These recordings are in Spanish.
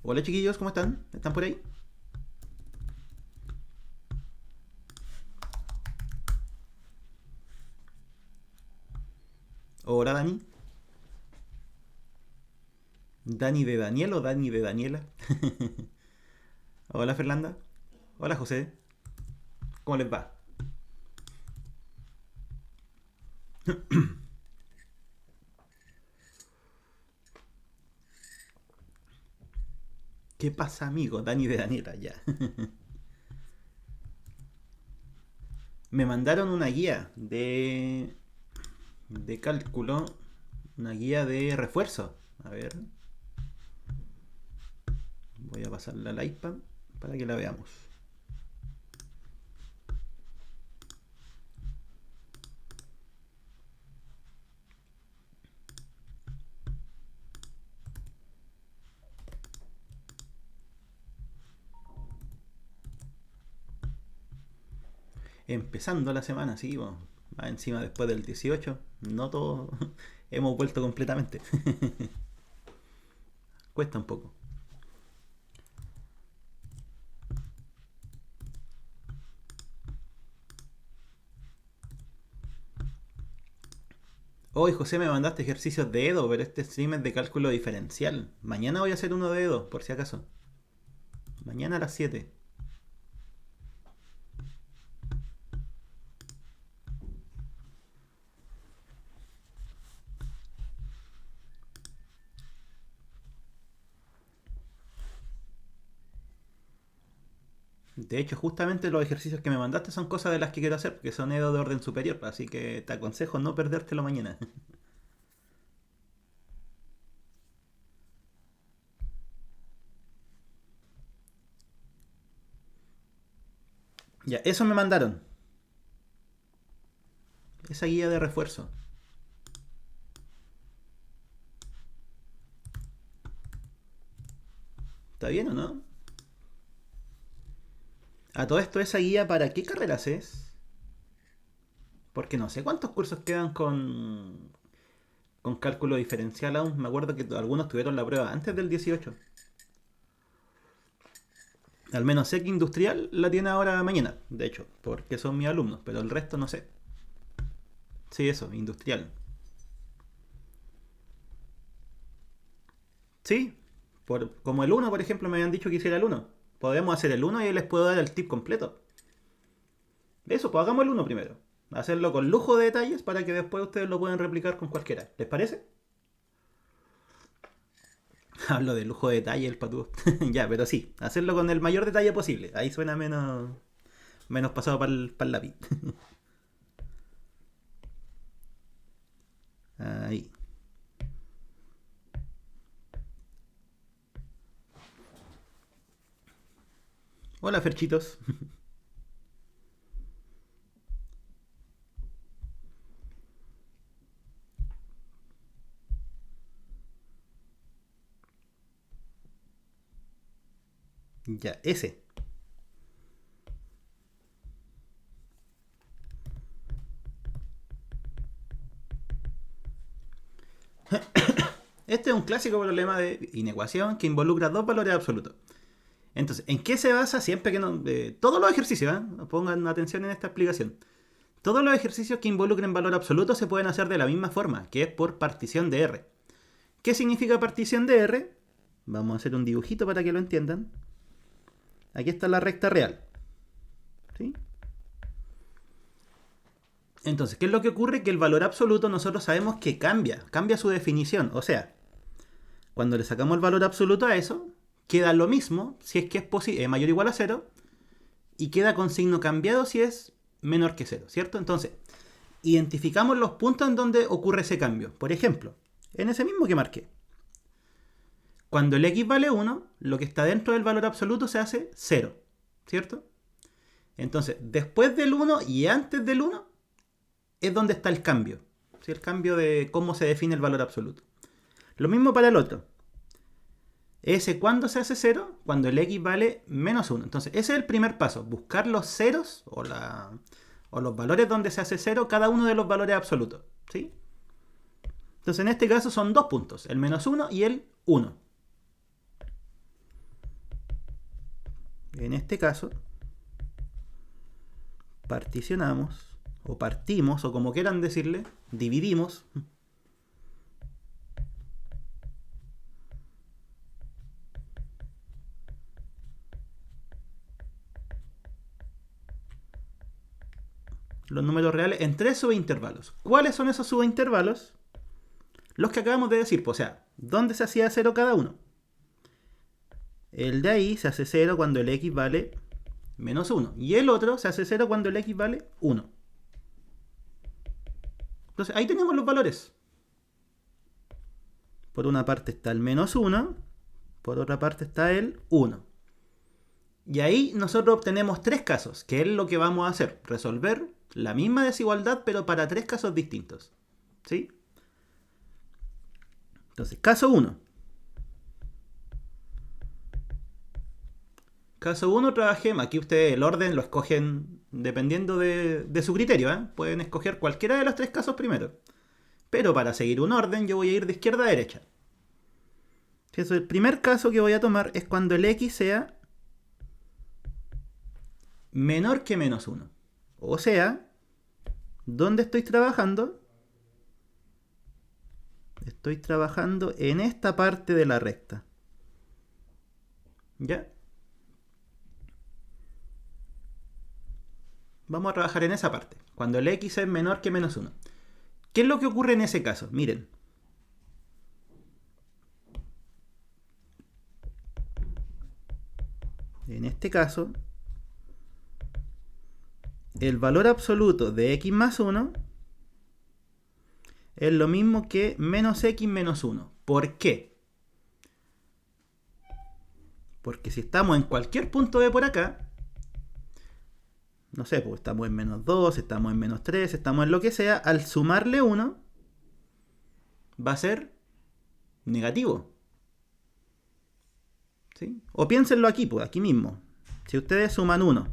Hola chiquillos, ¿cómo están? ¿Están por ahí? Hola Dani. ¿Dani de Daniel o Dani de Daniela? Hola Fernanda. Hola José. ¿Cómo les va? ¿Qué pasa amigo? Dani de Daniela, ya. Me mandaron una guía de cálculo. Una guía de refuerzo. A ver, voy a pasarla al iPad para que la veamos. Empezando la semana, sí, bueno, más encima después del 18. No todos hemos vuelto completamente. Cuesta un poco. Hoy José me mandaste ejercicios de Edo, pero este stream es de cálculo diferencial. Mañana voy a hacer uno de Edo, por si acaso. Mañana a las 7. De hecho, justamente los ejercicios que me mandaste son cosas de las que quiero hacer, porque son Edo de orden superior, así que te aconsejo no perdértelo mañana. Ya, eso me mandaron. Esa guía de refuerzo. ¿Está bien o no? A todo esto, esa guía para qué carreras es. Porque no sé cuántos cursos quedan con cálculo diferencial aún. Me acuerdo que algunos tuvieron la prueba antes del 18. Al menos sé que industrial la tiene ahora mañana, de hecho, porque son mis alumnos, pero el resto no sé. Sí, eso, industrial. Sí, como el uno, por ejemplo, me habían dicho que hiciera el uno. Podemos hacer el uno y ahí les puedo dar el tip completo. Eso, pues hagamos el uno primero. Hacerlo con lujo de detalles para que después ustedes lo puedan replicar con cualquiera. ¿Les parece? Hablo de lujo de detalle, el patú. Ya, pero sí, hacerlo con el mayor detalle posible. Ahí suena menos pasado para el lápiz. Ahí. Hola, Ferchitos. Ya, ese. Este es un clásico problema de inecuación que involucra dos valores absolutos. Entonces, ¿en qué se basa siempre que no... todos los ejercicios, pongan atención en esta explicación. Todos los ejercicios que involucren valor absoluto se pueden hacer de la misma forma, que es por partición de R. ¿Qué significa partición de R? Vamos a hacer un dibujito para que lo entiendan. Aquí está la recta real. ¿Sí? Entonces, ¿qué es lo que ocurre? Que el valor absoluto nosotros sabemos que cambia su definición. O sea, cuando le sacamos el valor absoluto a eso, queda lo mismo si es que es mayor o igual a cero y queda con signo cambiado si es menor que cero, ¿cierto? Entonces, identificamos los puntos en donde ocurre ese cambio. Por ejemplo, en ese mismo que marqué. Cuando el x vale 1, lo que está dentro del valor absoluto se hace cero, ¿cierto? Entonces, después del 1 y antes del 1 es donde está el cambio. ¿Sí? El cambio de cómo se define el valor absoluto. Lo mismo para el otro. Ese cuando se hace cero, cuando el x vale menos 1. Entonces, ese es el primer paso. Buscar los ceros o los valores donde se hace cero cada uno de los valores absolutos. ¿Sí? Entonces, en este caso son dos puntos. El menos 1 y el 1. En este caso, particionamos, o partimos, o como quieran decirle, dividimos los números reales en 3 subintervalos. ¿Cuáles son esos subintervalos? Los que acabamos de decir, pues, o sea, ¿dónde se hacía 0 cada uno? El de ahí se hace 0 cuando el x vale menos 1. Y el otro se hace 0 cuando el x vale 1. Entonces, ahí tenemos los valores. Por una parte está el menos 1, por otra parte está el 1. Y ahí nosotros obtenemos 3 casos, que es lo que vamos a hacer. Resolver la misma desigualdad, pero para 3 casos distintos. ¿Sí? Entonces, caso 1. Caso 1, trabajemos. Aquí ustedes el orden lo escogen dependiendo de su criterio. Pueden escoger cualquiera de los 3 casos primero. Pero para seguir un orden, yo voy a ir de izquierda a derecha. Entonces, el primer caso que voy a tomar es cuando el x sea menor que menos 1. O sea, ¿dónde estoy trabajando? Estoy trabajando en esta parte de la recta. ¿Ya? Vamos a trabajar en esa parte. Cuando el x es menor que menos 1. ¿Qué es lo que ocurre en ese caso? Miren. En este caso, el valor absoluto de x más 1 es lo mismo que menos x menos 1. ¿Por qué? Porque si estamos en cualquier punto de por acá, no sé, pues estamos en menos 2, estamos en menos 3, estamos en lo que sea, al sumarle 1 va a ser negativo. ¿Sí? O piénsenlo aquí, pues aquí mismo. Si ustedes suman 1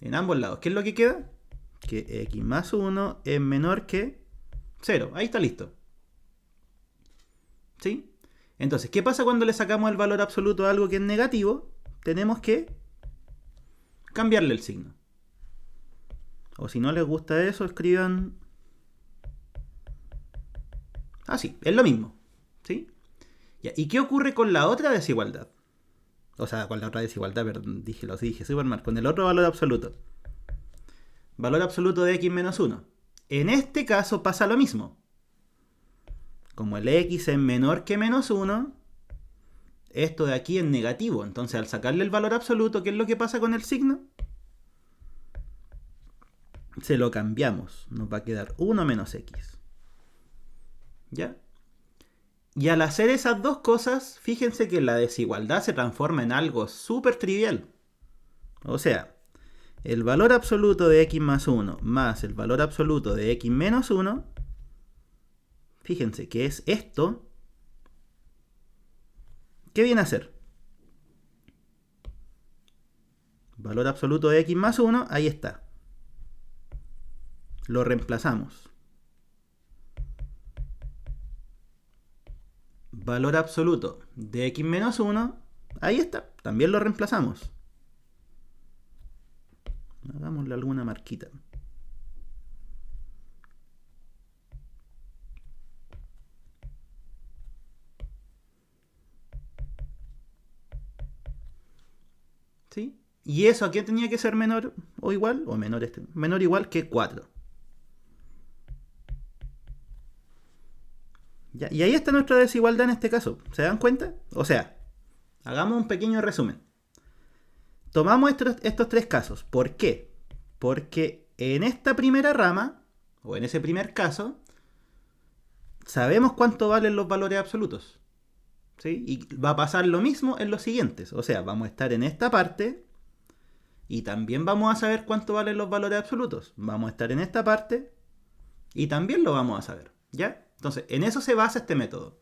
en ambos lados, ¿qué es lo que queda? Que x más 1 es menor que 0. Ahí está listo. ¿Sí? Entonces, ¿qué pasa cuando le sacamos el valor absoluto a algo que es negativo? Tenemos que cambiarle el signo. O si no les gusta eso, escriban así, es lo mismo. ¿Sí? ¿Y qué ocurre con la otra desigualdad? O sea, con la otra desigualdad, perdón, dije súper mal. Con el otro valor absoluto. Valor absoluto de x menos 1. En este caso pasa lo mismo. Como el x es menor que menos 1, esto de aquí es negativo. Entonces, al sacarle el valor absoluto, ¿qué es lo que pasa con el signo? Se lo cambiamos. Nos va a quedar 1 menos x. ¿Ya? Y al hacer esas dos cosas, fíjense que la desigualdad se transforma en algo súper trivial. O sea, el valor absoluto de x más 1 más el valor absoluto de x menos 1, fíjense que es esto. ¿Qué viene a ser? Valor absoluto de x más 1, ahí está. Lo reemplazamos. Valor absoluto de x menos 1, ahí está. También lo reemplazamos. Hagámosle alguna marquita. ¿Sí? ¿Y eso a qué tenía que ser menor o igual? O menor o igual que 4. ¿Ya? Y ahí está nuestra desigualdad en este caso. ¿Se dan cuenta? O sea, hagamos un pequeño resumen. Tomamos estos 3 casos. ¿Por qué? Porque en esta primera rama, o en ese primer caso, sabemos cuánto valen los valores absolutos. ¿Sí? Y va a pasar lo mismo en los siguientes. O sea, vamos a estar en esta parte y también vamos a saber cuánto valen los valores absolutos. Vamos a estar en esta parte y también lo vamos a saber. ¿Ya? Entonces, en eso se basa este método.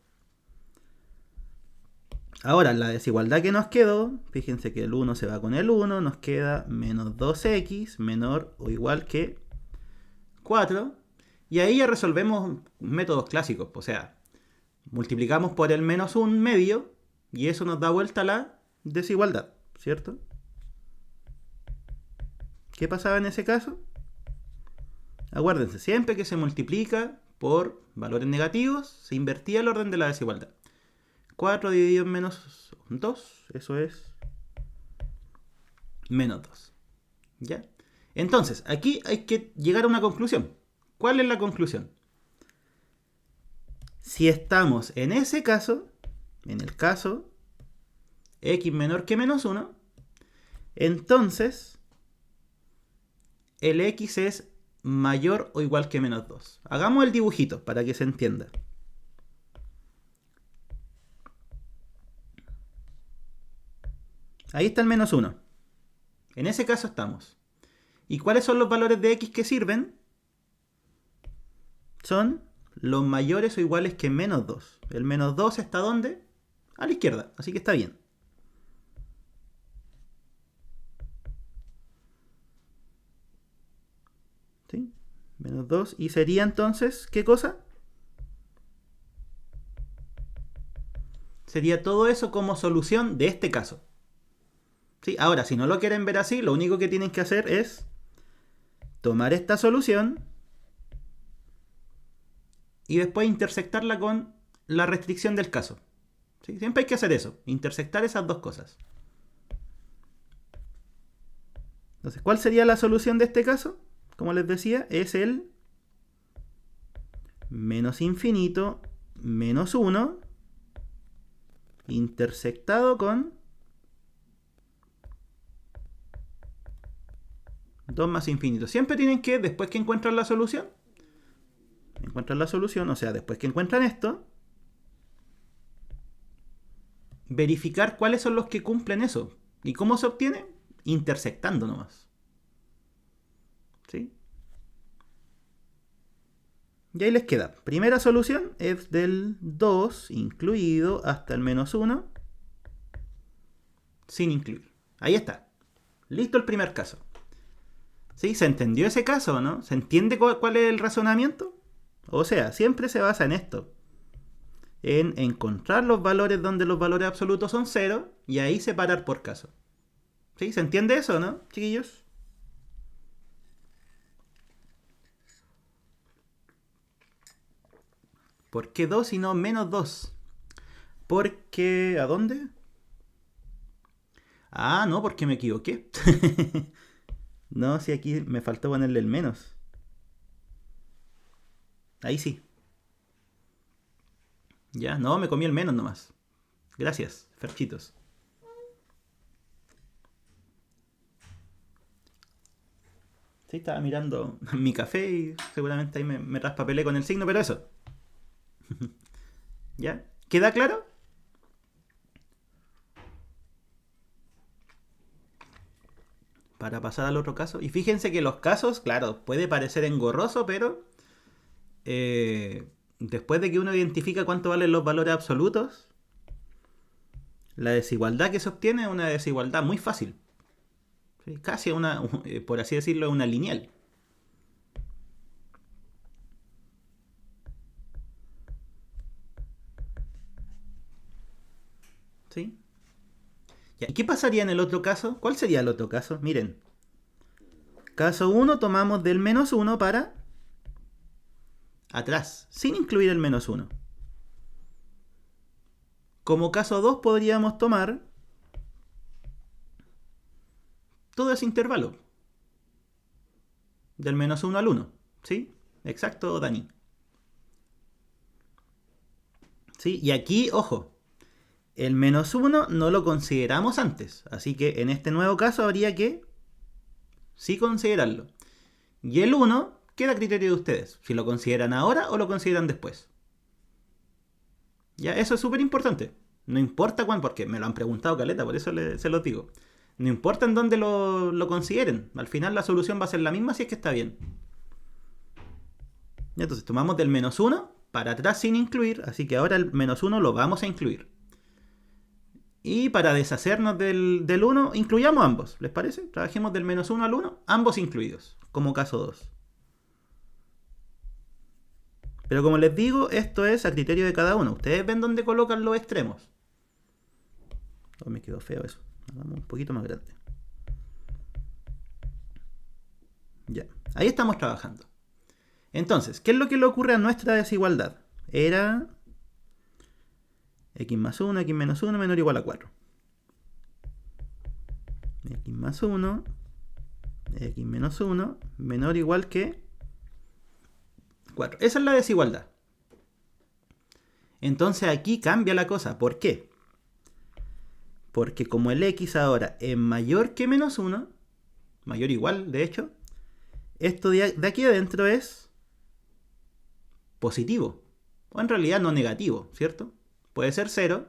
Ahora, la desigualdad que nos quedó, fíjense que el 1 se va con el 1, nos queda menos 2x menor o igual que 4. Y ahí ya resolvemos métodos clásicos. O sea, multiplicamos por el menos 1 medio y eso nos da vuelta a la desigualdad, ¿cierto? ¿Qué pasaba en ese caso? Acuérdense, siempre que se multiplica por valores negativos, se invertía el orden de la desigualdad. 4 dividido en menos 2, eso es menos 2. ¿Ya? Entonces, aquí hay que llegar a una conclusión. ¿Cuál es la conclusión? Si estamos en ese caso, en el caso x menor que menos 1, entonces el x es mayor o igual que menos 2. Hagamos el dibujito para que se entienda. Ahí está el menos 1. En ese caso estamos. ¿Y cuáles son los valores de x que sirven? Son los mayores o iguales que menos 2. El menos 2 está ¿dónde? A la izquierda, así que está bien. ¿Sí? Menos 2. ¿Y sería entonces qué cosa? Sería todo eso como solución de este caso. ¿Sí? Ahora, si no lo quieren ver así, lo único que tienen que hacer es tomar esta solución y después intersectarla con la restricción del caso. ¿Sí? Siempre hay que hacer eso, intersectar esas dos cosas. Entonces, ¿cuál sería la solución de este caso? Como les decía, es el menos infinito menos 1 intersectado con 2 más infinito. Siempre tienen que, después que encuentran la solución, o sea, después que encuentran esto, verificar cuáles son los que cumplen eso. ¿Y cómo se obtiene? Intersectando nomás. ¿Sí? Y ahí les queda. Primera solución es del 2 incluido hasta el menos 1 sin incluir. Ahí está. Listo el primer caso. ¿Sí? ¿Se entendió ese caso, no? ¿Se entiende cuál es el razonamiento? O sea, siempre se basa en esto. En encontrar los valores donde los valores absolutos son 0 y ahí separar por caso. ¿Sí? ¿Se entiende eso, no, chiquillos? ¿Por qué 2 y no menos 2? Porque... ¿a dónde? Ah, no, porque me equivoqué. No, si aquí me faltó ponerle el menos. Ahí sí. Ya, no, me comí el menos nomás. Gracias, Ferchitos. Sí, estaba mirando mi café y seguramente ahí me raspapelé con el signo, pero eso. ¿Ya? ¿Queda claro? Para pasar al otro caso. Y fíjense que los casos, claro, puede parecer engorroso, pero después de que uno identifica cuánto valen los valores absolutos, la desigualdad que se obtiene es una desigualdad muy fácil. ¿Sí? Casi una, por así decirlo, una lineal. ¿Sí? ¿Y qué pasaría en el otro caso? ¿Cuál sería el otro caso? Miren. Caso 1 tomamos del menos 1 para atrás, sin incluir el menos 1. Como caso 2 podríamos tomar todo ese intervalo. Del menos 1 al 1. ¿Sí? Exacto, Dani. ¿Sí? Y aquí, ojo, el menos 1 no lo consideramos antes. Así que en este nuevo caso habría que sí considerarlo. Y el 1 queda a criterio de ustedes. Si lo consideran ahora o lo consideran después. Ya, eso es súper importante. No importa cuándo, porque me lo han preguntado caleta, por eso se los digo. No importa en dónde lo consideren. Al final la solución va a ser la misma si es que está bien. Ya, entonces tomamos del menos 1 para atrás sin incluir. Así que ahora el menos 1 lo vamos a incluir. Y para deshacernos del 1, incluyamos ambos. ¿Les parece? Trabajemos del menos 1 al 1, ambos incluidos, como caso 2. Pero como les digo, esto es a criterio de cada uno. Ustedes ven dónde colocan los extremos. Oh, me quedó feo eso. Hagamos un poquito más grande. Ya, ahí estamos trabajando. Entonces, ¿qué es lo que le ocurre a nuestra desigualdad? Era x más 1, x menos 1 menor o igual a 4. X más 1, x menos 1 menor o igual que 4. Esa es la desigualdad. Entonces aquí cambia la cosa. ¿Por qué? Porque como el x ahora es mayor que menos 1, mayor o igual, de hecho, esto de aquí adentro es positivo. O en realidad no negativo, ¿cierto? Puede ser 0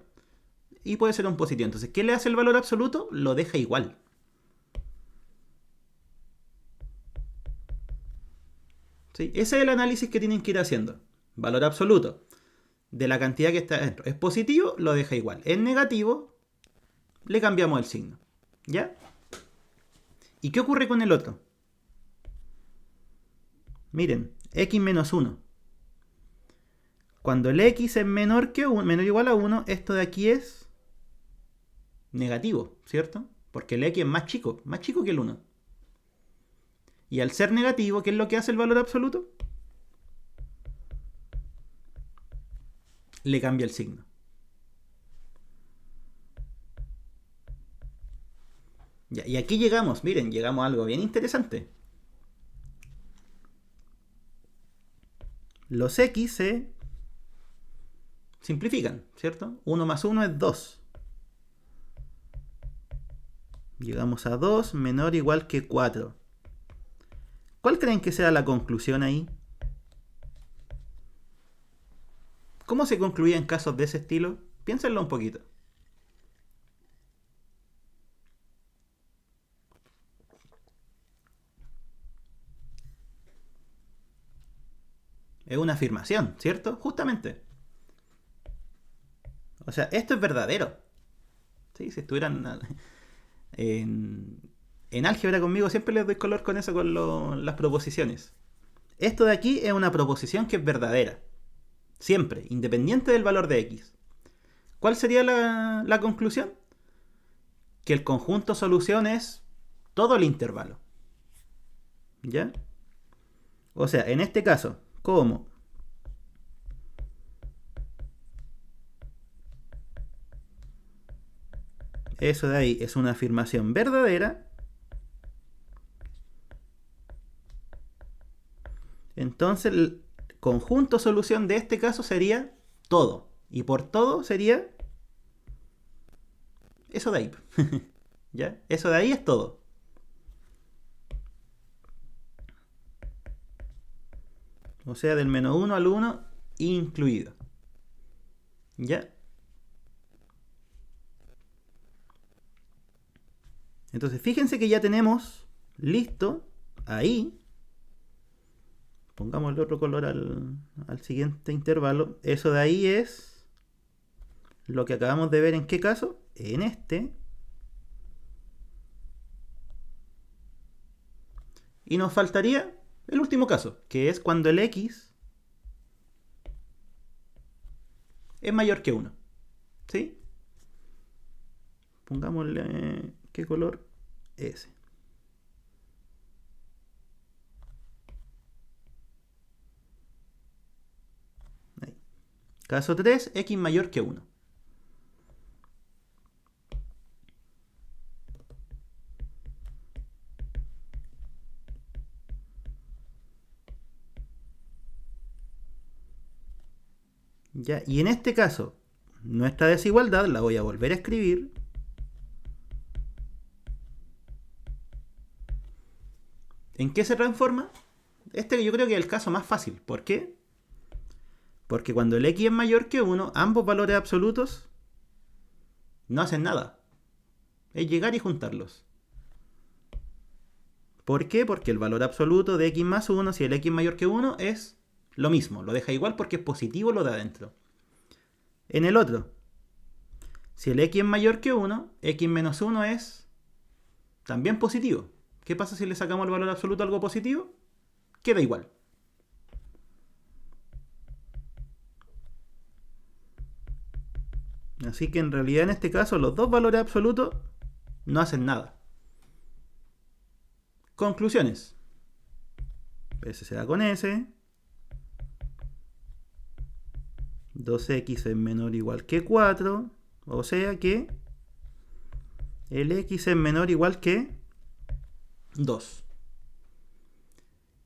y puede ser un positivo. Entonces, ¿qué le hace el valor absoluto? Lo deja igual. ¿Sí? Ese es el análisis que tienen que ir haciendo. Valor absoluto de la cantidad que está dentro. Es positivo, lo deja igual. Es negativo, le cambiamos el signo. ¿Ya? ¿Y qué ocurre con el otro? Miren, x menos 1. Cuando el x es menor o igual a 1, esto de aquí es negativo, ¿cierto? Porque el x es más chico que el 1. Y al ser negativo, ¿qué es lo que hace el valor absoluto? Le cambia el signo. Ya, y aquí llegamos, miren, llegamos a algo bien interesante. Los x se simplifican, ¿cierto? 1 más 1 es 2. Llegamos a 2 menor o igual que 4. ¿Cuál creen que sea la conclusión ahí? ¿Cómo se concluía en casos de ese estilo? Piénsenlo un poquito. Es una afirmación, ¿cierto? Justamente. O sea, esto es verdadero. ¿Sí? Si estuvieran en álgebra conmigo, siempre les doy color con eso, con las proposiciones. Esto de aquí es una proposición que es verdadera. Siempre, independiente del valor de x. ¿Cuál sería la conclusión? Que el conjunto solución es todo el intervalo. ¿Ya? O sea, en este caso, como eso de ahí es una afirmación verdadera, entonces el conjunto solución de este caso sería todo. Y por todo sería eso de ahí. ¿Ya? Eso de ahí es todo. O sea, del menos 1 al 1 incluido. ¿Ya? Entonces, fíjense que ya tenemos listo ahí. Pongamos el otro color al siguiente intervalo. Eso de ahí es lo que acabamos de ver en qué caso. En este. Y nos faltaría el último caso, que es cuando el x es mayor que 1. ¿Sí? Pongámosle, ¿qué color? Ese. Ahí. Caso 3, x mayor que 1. ¿Ya? Y en este caso, nuestra desigualdad la voy a volver a escribir. ¿En qué se transforma? Este yo creo que es el caso más fácil. ¿Por qué? Porque cuando el x es mayor que 1, ambos valores absolutos no hacen nada. Es llegar y juntarlos. ¿Por qué? Porque el valor absoluto de x más 1, si el x es mayor que 1, es lo mismo. Lo deja igual porque es positivo lo de adentro. En el otro, si el x es mayor que 1, x menos 1 es también positivo. ¿Qué pasa si le sacamos el valor absoluto a algo positivo? Queda igual. Así que en realidad en este caso los dos valores absolutos no hacen nada. Conclusiones. S se da con S. 2x es menor o igual que 4. O sea que el x es menor o igual que 2.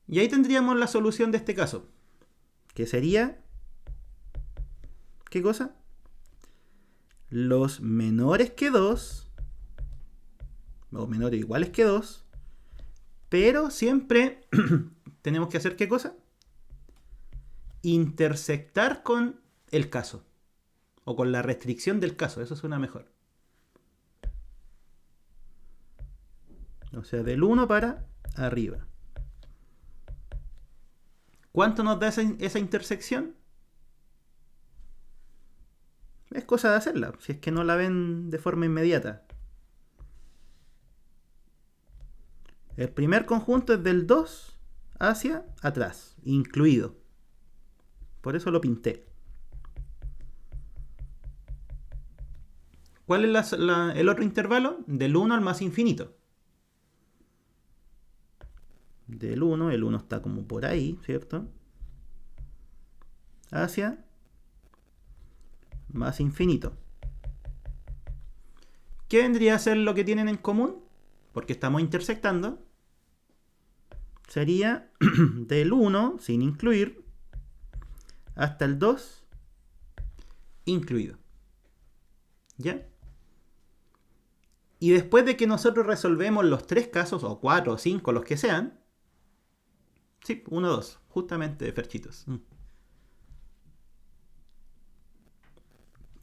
Y ahí tendríamos la solución de este caso. Que sería... ¿Qué cosa? Los menores que 2, o menores o iguales que 2, pero siempre tenemos que hacer ¿qué cosa? Intersectar con el caso, o con la restricción del caso, eso suena mejor. O sea, del 1 para arriba. ¿Cuánto nos da esa intersección? Es cosa de hacerla, si es que no la ven de forma inmediata. El primer conjunto es del 2 hacia atrás, incluido. Por eso lo pinté. ¿Cuál es el otro intervalo? Del 1 al más infinito. Del 1, el 1 está como por ahí, ¿cierto? Hacia más infinito. ¿Qué vendría a ser lo que tienen en común? Porque estamos intersectando. Sería del 1, sin incluir, hasta el 2, incluido. ¿Ya? Y después de que nosotros resolvemos los 3 casos, o 4, o 5, los que sean. Sí, 1, 2, justamente, Ferchitos.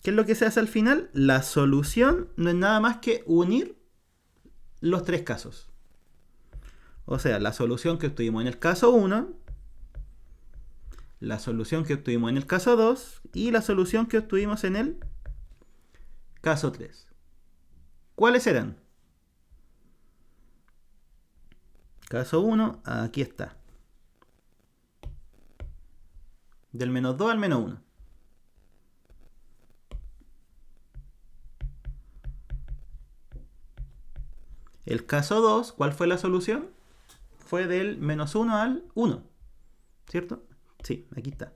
¿Qué es lo que se hace al final? La solución no es nada más que unir los 3 casos. O sea, la solución que obtuvimos en el caso 1, la solución que obtuvimos en el caso 2 y la solución que obtuvimos en el caso 3. ¿Cuáles eran? Caso 1, aquí está. Del menos 2 al menos 1. El caso 2, ¿cuál fue la solución? Fue del menos 1 al 1. ¿Cierto? Sí, aquí está.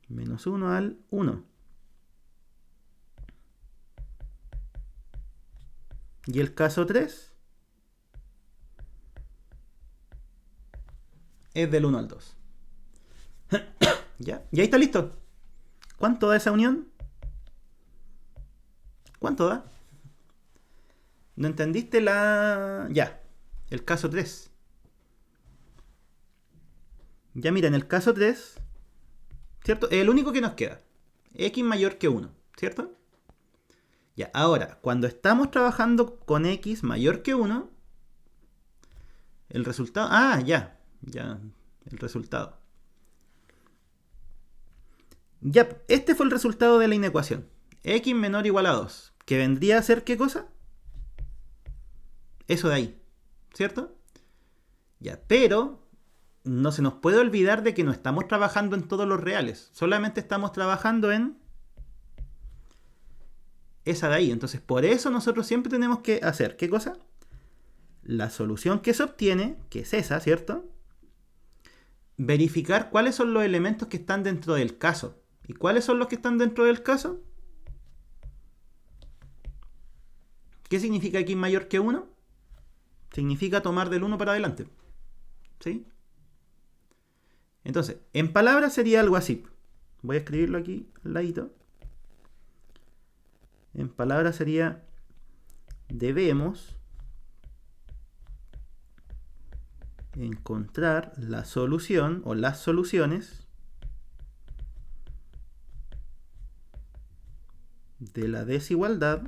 Menos 1 al 1. ¿Y el caso 3? Es del 1 al 2. ¿Ya? Y ahí está listo. ¿Cuánto da esa unión? ¿Cuánto da? ¿No entendiste la...? Ya. El caso 3. Ya mira, en el caso 3, ¿cierto? Es el único que nos queda. X mayor que 1, ¿cierto? Ya, ahora, cuando estamos trabajando con X mayor que 1, el resultado... Ah, ya, el resultado. Ya, este fue el resultado de la inecuación. X menor o igual a 2. ¿Que vendría a ser qué cosa? Eso de ahí, ¿cierto? Ya, pero no se nos puede olvidar de que no estamos trabajando en todos los reales. Solamente estamos trabajando en esa de ahí. Entonces, por eso nosotros siempre tenemos que hacer, ¿qué cosa? La solución que se obtiene, que es esa, ¿cierto? Verificar cuáles son los elementos que están dentro del caso. ¿Y cuáles son los que están dentro del caso? ¿Qué significa X mayor que 1? Significa tomar del 1 para adelante. ¿Sí? Entonces, en palabras sería algo así. Voy a escribirlo aquí al ladito. En palabras sería: debemos encontrar la solución o las soluciones de la desigualdad,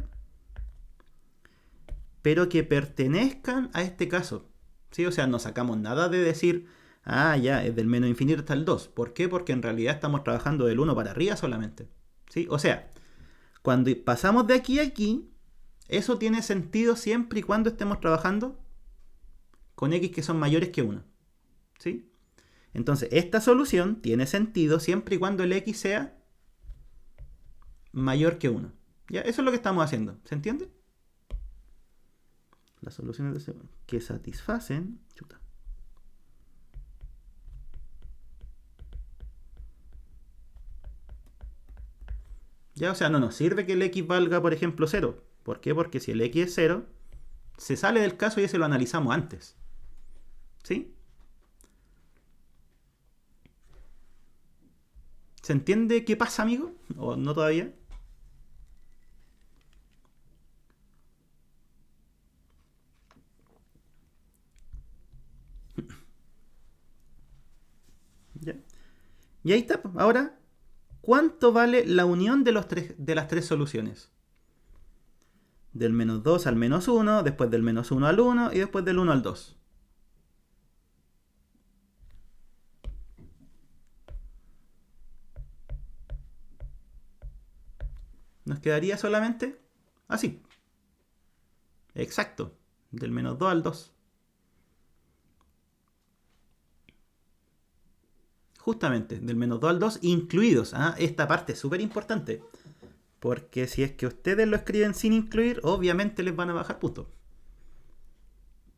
pero que pertenezcan a este caso. ¿Sí? O sea, no sacamos nada de decir, ah, ya, es del menos infinito hasta el 2. ¿Por qué? Porque en realidad estamos trabajando del 1 para arriba solamente. ¿Sí? O sea, cuando pasamos de aquí a aquí, eso tiene sentido siempre y cuando estemos trabajando con X que son mayores que 1. ¿Sí? Entonces, esta solución tiene sentido siempre y cuando el X sea mayor que 1. ¿Ya? Eso es lo que estamos haciendo. ¿Se entiende? Las soluciones que satisfacen... Chuta. Ya, o sea, no nos sirve que el x valga, por ejemplo, 0. ¿Por qué? Porque si el x es 0, se sale del caso y ese lo analizamos antes. ¿Sí? ¿Se entiende qué pasa, amigo? ¿O no todavía? ¿Ya? Y ahí está. Ahora, ¿cuánto vale la unión de las tres soluciones? Del menos 2 al menos 1, después del menos 1 al 1 y después del 1 al 2. Nos quedaría solamente así. Exacto. Del menos 2 al 2. Justamente, del menos 2 al 2 incluidos. Esta parte es súper importante. Porque si es que ustedes lo escriben sin incluir, obviamente les van a bajar puntos.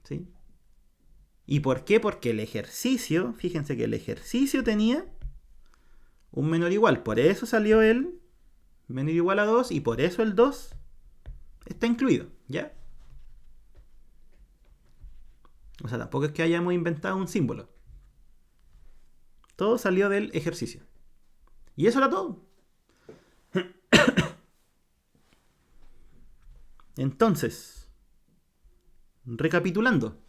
¿Sí? ¿Y por qué? Porque el ejercicio, fíjense que el ejercicio tenía un menor igual. Por eso salió el menor igual a 2 y por eso el 2 está incluido. ¿Ya? O sea, tampoco es que hayamos inventado un símbolo. Todo salió del ejercicio. Y eso era todo. Entonces, recapitulando.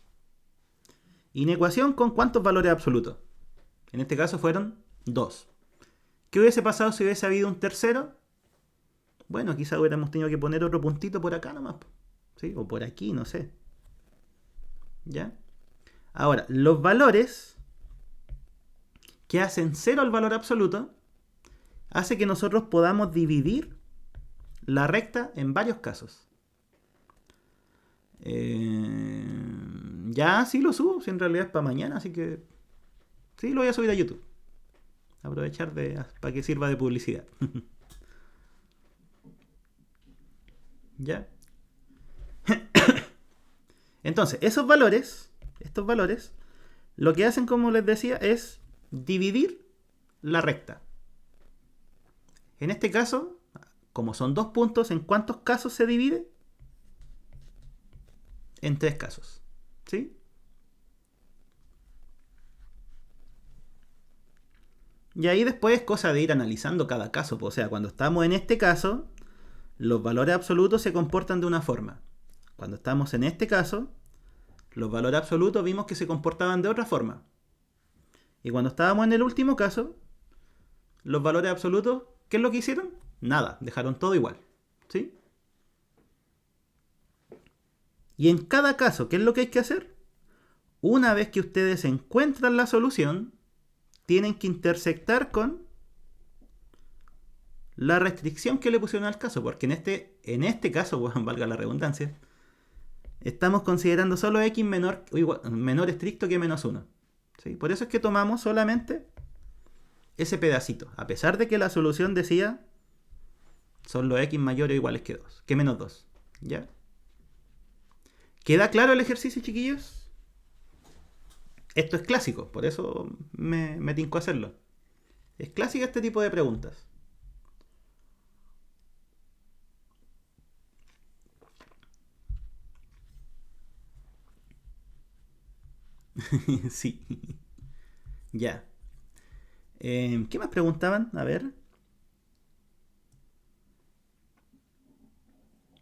Inecuación con cuántos valores absolutos. En este caso fueron 2. ¿Qué hubiese pasado si hubiese habido un tercero? Bueno, quizá hubiéramos tenido que poner otro puntito por acá nomás. ¿Sí? O por aquí, no sé. ¿Ya? Ahora, los valores que hacen 0 al valor absoluto hace que nosotros podamos dividir la recta en varios casos. Ya sí lo subo, si en realidad es para mañana, así que sí lo voy a subir a YouTube. Aprovechar para que sirva de publicidad. ¿Ya? Entonces, estos valores, lo que hacen, como les decía, es dividir la recta. En este caso, como son 2 puntos, ¿en cuántos casos se divide? En 3 casos. ¿Sí? Y ahí después es cosa de ir analizando cada caso. O sea, cuando estamos en este caso, los valores absolutos se comportan de una forma. Cuando estamos en este caso, los valores absolutos vimos que se comportaban de otra forma. Y cuando estábamos en el último caso, los valores absolutos, ¿qué es lo que hicieron? Nada, dejaron todo igual. ¿Sí? Y en cada caso, ¿qué es lo que hay que hacer? Una vez que ustedes encuentran la solución, tienen que intersectar con la restricción que le pusieron al caso, porque en este caso, bueno, valga la redundancia, estamos considerando solo x menor estricto que menos 1. ¿Sí? Por eso es que tomamos solamente ese pedacito, a pesar de que la solución decía son los x mayores o iguales que 2, que menos 2. ¿Ya? ¿Queda claro el ejercicio, chiquillos? Esto es clásico, por eso me tincó hacerlo. Es clásico este tipo de preguntas. Sí. Ya. ¿Qué más preguntaban? A ver.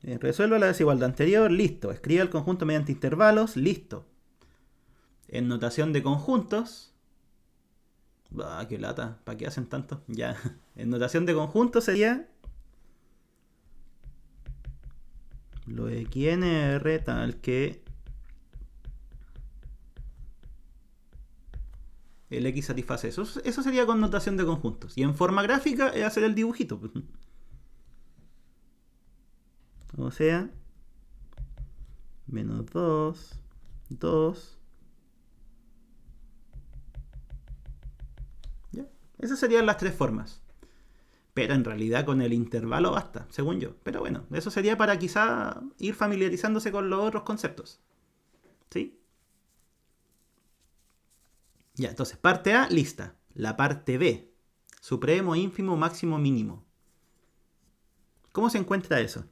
Resuelva la desigualdad anterior. Listo. Escriba el conjunto mediante intervalos. Listo. En notación de conjuntos. Qué lata. ¿Para qué hacen tanto? Ya. En notación de conjuntos sería lo de XNR tal que el X satisface eso. Eso sería con notación de conjuntos. Y en forma gráfica es hacer el dibujito. O sea, menos 2, 2. ¿Ya? Esas serían las tres formas. Pero en realidad con el intervalo basta, según yo. Pero bueno, eso sería para quizá ir familiarizándose con los otros conceptos. ¿Sí? Ya, entonces, parte A, lista. La parte B, supremo, ínfimo, máximo, mínimo. ¿Cómo se encuentra eso?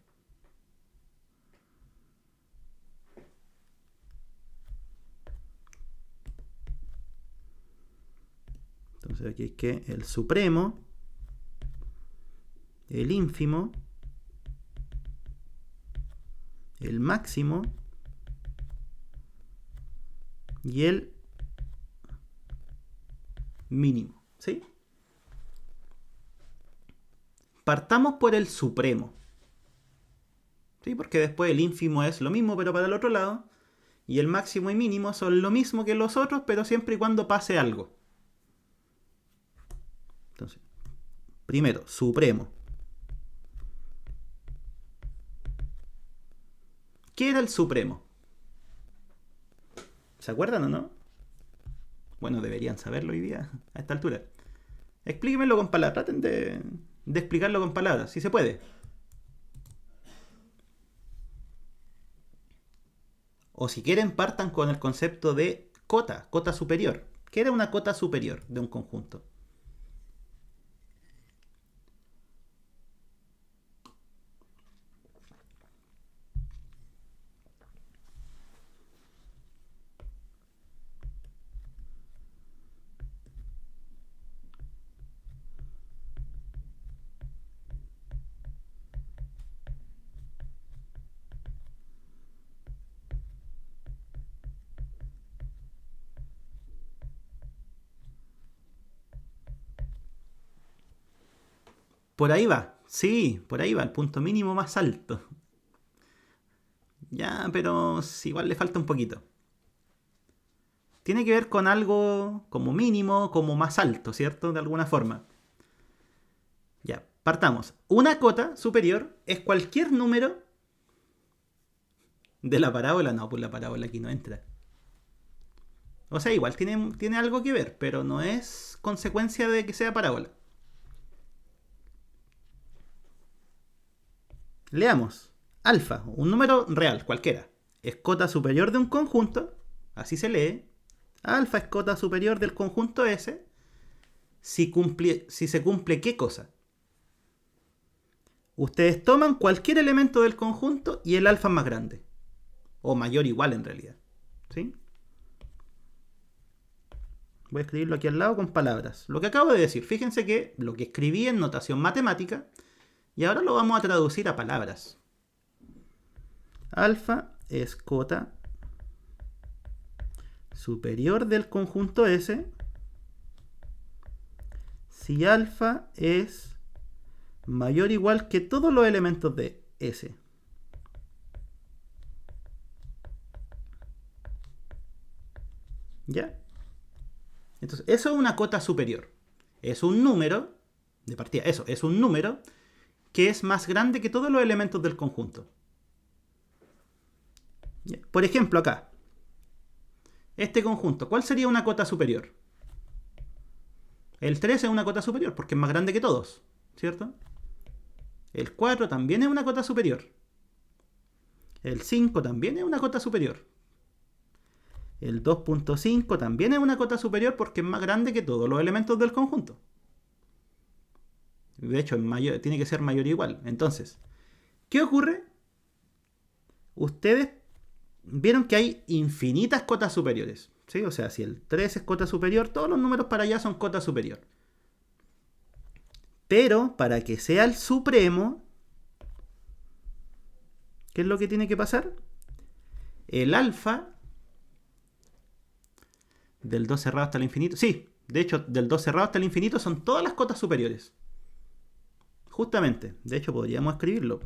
Entonces aquí es que el supremo, el ínfimo, el máximo y el mínimo. ¿Sí? Partamos por el supremo. ¿Sí? Porque después el ínfimo es lo mismo pero para el otro lado. Y el máximo y mínimo son lo mismo que los otros, pero siempre y cuando pase algo. Entonces, primero, supremo. ¿Qué era el supremo? ¿Se acuerdan o no? Bueno, deberían saberlo hoy día, a esta altura. Explíquenmelo con palabras. Traten de explicarlo con palabras, si se puede. O si quieren, partan con el concepto de cota, cota superior. ¿Qué era una cota superior de un conjunto? Por ahí va, sí, por ahí va, el punto mínimo más alto. Ya, pero igual le falta un poquito. Tiene que ver con algo como mínimo, como más alto, ¿cierto? De alguna forma. Ya, partamos. Una cota superior es cualquier número de la parábola. No, pues la parábola aquí no entra. O sea, igual tiene algo que ver, pero no es consecuencia de que sea parábola. Leamos. Alfa, un número real, cualquiera, es cota superior de un conjunto, así se lee. Alfa es cota superior del conjunto S si se cumple ¿qué cosa? Ustedes toman cualquier elemento del conjunto y el alfa es más grande. O mayor igual en realidad. ¿Sí? Voy a escribirlo aquí al lado con palabras. Lo que acabo de decir, fíjense que lo que escribí en notación matemática y ahora lo vamos a traducir a palabras. Alfa es cota superior del conjunto S si alfa es mayor o igual que todos los elementos de S. ¿Ya? Entonces, eso es una cota superior. Es un número, de partida, eso, es un número que es más grande que todos los elementos del conjunto. ¿Ya? Por ejemplo, acá, este conjunto, ¿cuál sería una cota superior? El 3 es una cota superior porque es más grande que todos, ¿cierto? El 4 también es una cota superior. El 5 también es una cota superior. El 2.5 también es una cota superior porque es más grande que todos los elementos del conjunto. De hecho, tiene que ser mayor o igual. Entonces, ¿qué ocurre? Ustedes vieron que hay infinitas cotas superiores. ¿Sí? O sea, si el 3 es cota superior, todos los números para allá son cota superior. Pero para que sea el supremo, ¿qué es lo que tiene que pasar? El alfa del 2 cerrado hasta el infinito. Sí, de hecho, del 2 cerrado hasta el infinito son todas las cotas superiores. Justamente, de hecho podríamos escribirlo.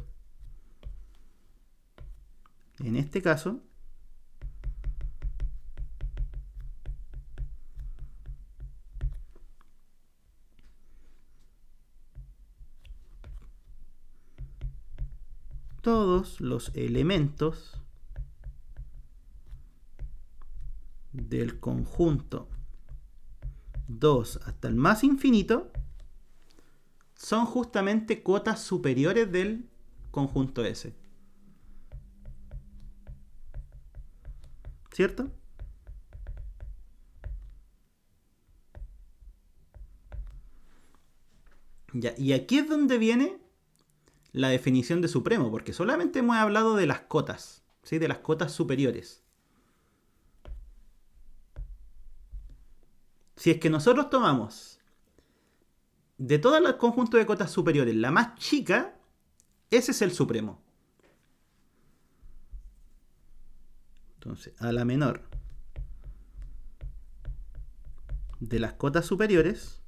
En este caso, todos los elementos del conjunto 2 hasta el más infinito son justamente cotas superiores del conjunto S. ¿Cierto? Ya, y aquí es donde viene la definición de supremo, porque solamente hemos hablado de las cotas, ¿sí? De las cotas superiores. Si es que nosotros tomamos de todo el conjunto de cotas superiores la más chica, ese es el supremo. Entonces, a la menor de las cotas superiores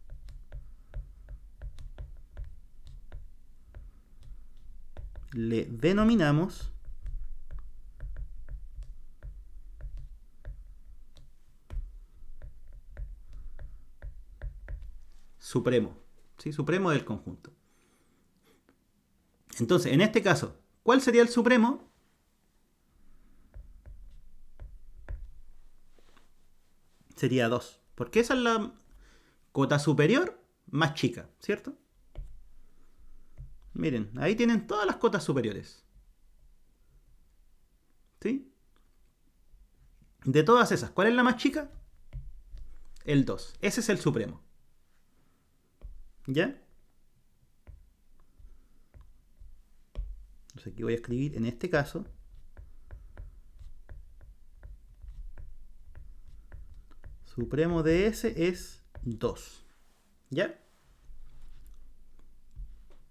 le denominamos supremo, ¿sí? Supremo del conjunto. Entonces, en este caso, ¿cuál sería el supremo? Sería 2, porque esa es la cota superior más chica, ¿cierto? Miren, ahí tienen todas las cotas superiores. ¿Sí? De todas esas, ¿cuál es la más chica? El 2. Ese es el supremo. ¿Ya? Entonces aquí voy a escribir, en este caso, supremo de S es 2. ¿Ya?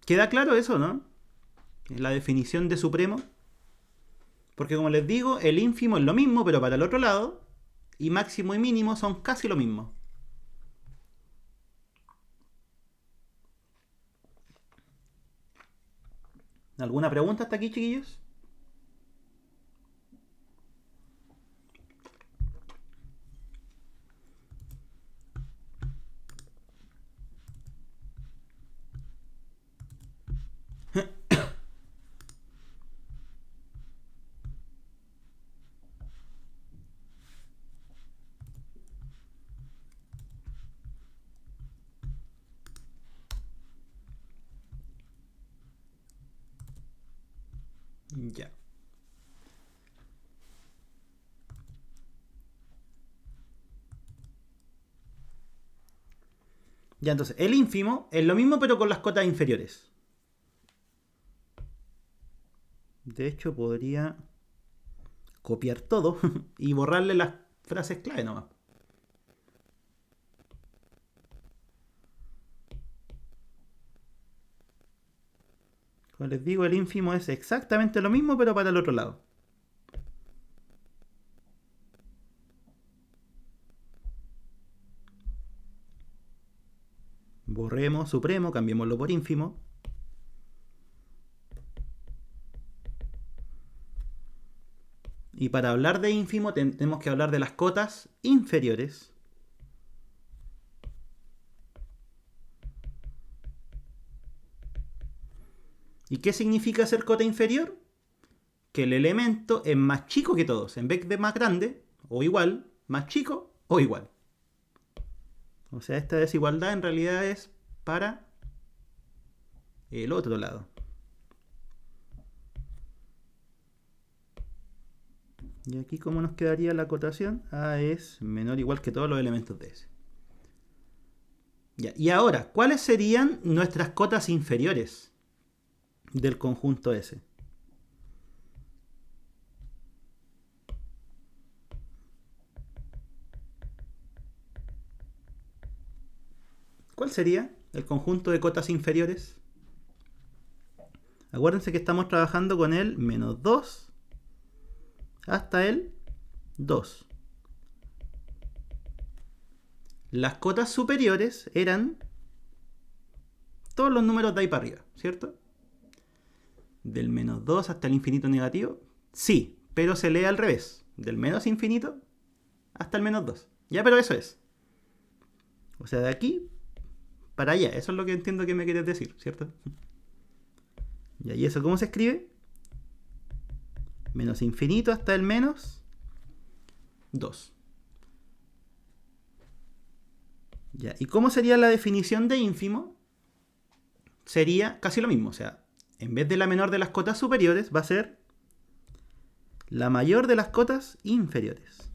¿Queda claro eso, no? La definición de supremo. Porque como les digo, el ínfimo es lo mismo, pero para el otro lado. Y máximo y mínimo son casi lo mismo. ¿Alguna pregunta hasta aquí, chiquillos? Ya. Ya, entonces, el ínfimo es lo mismo pero con las cotas inferiores. De hecho, podría copiar todo y borrarle las frases clave nomás. Como les digo, el ínfimo es exactamente lo mismo pero para el otro lado. Borremos supremo, cambiémoslo por ínfimo. Y para hablar de ínfimo tenemos que hablar de las cotas inferiores. ¿Y qué significa ser cota inferior? Que el elemento es más chico que todos. En vez de más grande o igual, más chico o igual. O sea, esta desigualdad en realidad es para el otro lado. Y aquí, ¿cómo nos quedaría la acotación? A es menor o igual que todos los elementos de S. Ya, y ahora, ¿cuáles serían nuestras cotas inferiores del conjunto S? ¿Cuál sería el conjunto de cotas inferiores? Acuérdense que estamos trabajando con el menos 2 hasta el 2. Las cotas superiores eran todos los números de ahí para arriba, ¿cierto? Del menos 2 hasta el infinito negativo. Sí, pero se lee al revés. Del menos infinito hasta el menos 2. Ya, pero eso es. O sea, de aquí para allá. Eso es lo que entiendo que me quieres decir, ¿cierto? ¿Y eso cómo se escribe? Menos infinito hasta el menos 2. Ya, ¿y cómo sería la definición de ínfimo? sería casi lo mismo. O sea, en vez de la menor de las cotas superiores, va a ser la mayor de las cotas inferiores.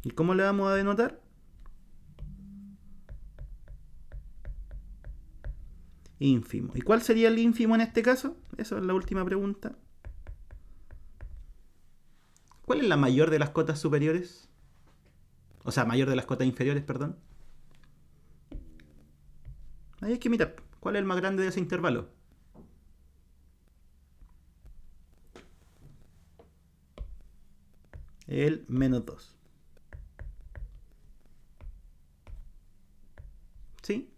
¿Y cómo le vamos a denotar? Ínfimo. ¿Y cuál sería el ínfimo en este caso? Esa es la última pregunta. ¿Cuál es la mayor de las cotas superiores? O sea, mayor de las cotas inferiores, perdón. Ahí hay que mirar. ¿Cuál es el más grande de ese intervalo? El -2. ¿Sí?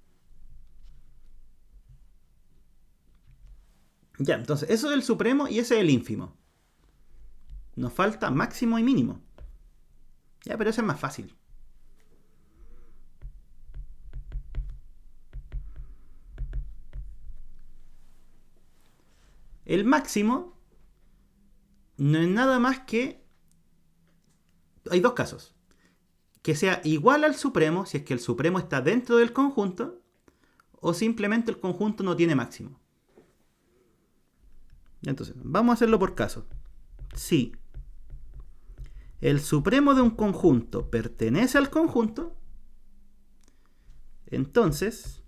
Ya, entonces, eso es el supremo y ese es el ínfimo. Nos falta máximo y mínimo. Ya, pero ese es más fácil. El máximo no es nada más que... Hay dos casos. Que sea igual al supremo, si es que el supremo está dentro del conjunto, o simplemente el conjunto no tiene máximo. Entonces, vamos a hacerlo por caso. Si el supremo de un conjunto pertenece al conjunto, entonces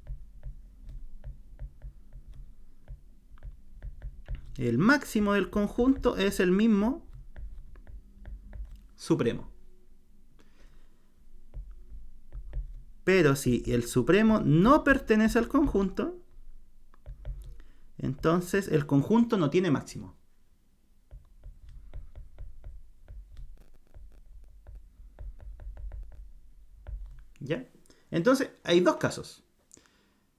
el máximo del conjunto es el mismo supremo. Pero si el supremo no pertenece al conjunto, entonces el conjunto no tiene máximo. ¿Ya? Entonces hay dos casos.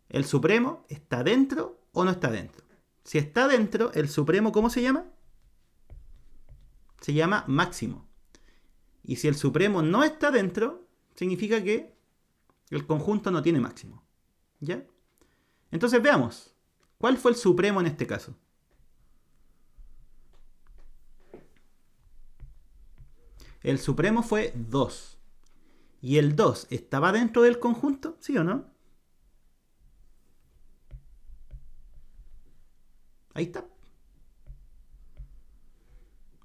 El supremo está dentro o no está dentro. Si está dentro, el supremo, ¿cómo se llama? Se llama máximo. Y si el supremo no está dentro, significa que el conjunto no tiene máximo. ¿Ya? Entonces veamos. ¿Cuál fue el supremo en este caso? El supremo fue 2. ¿Y el 2 estaba dentro del conjunto? ¿Sí o no? Ahí está.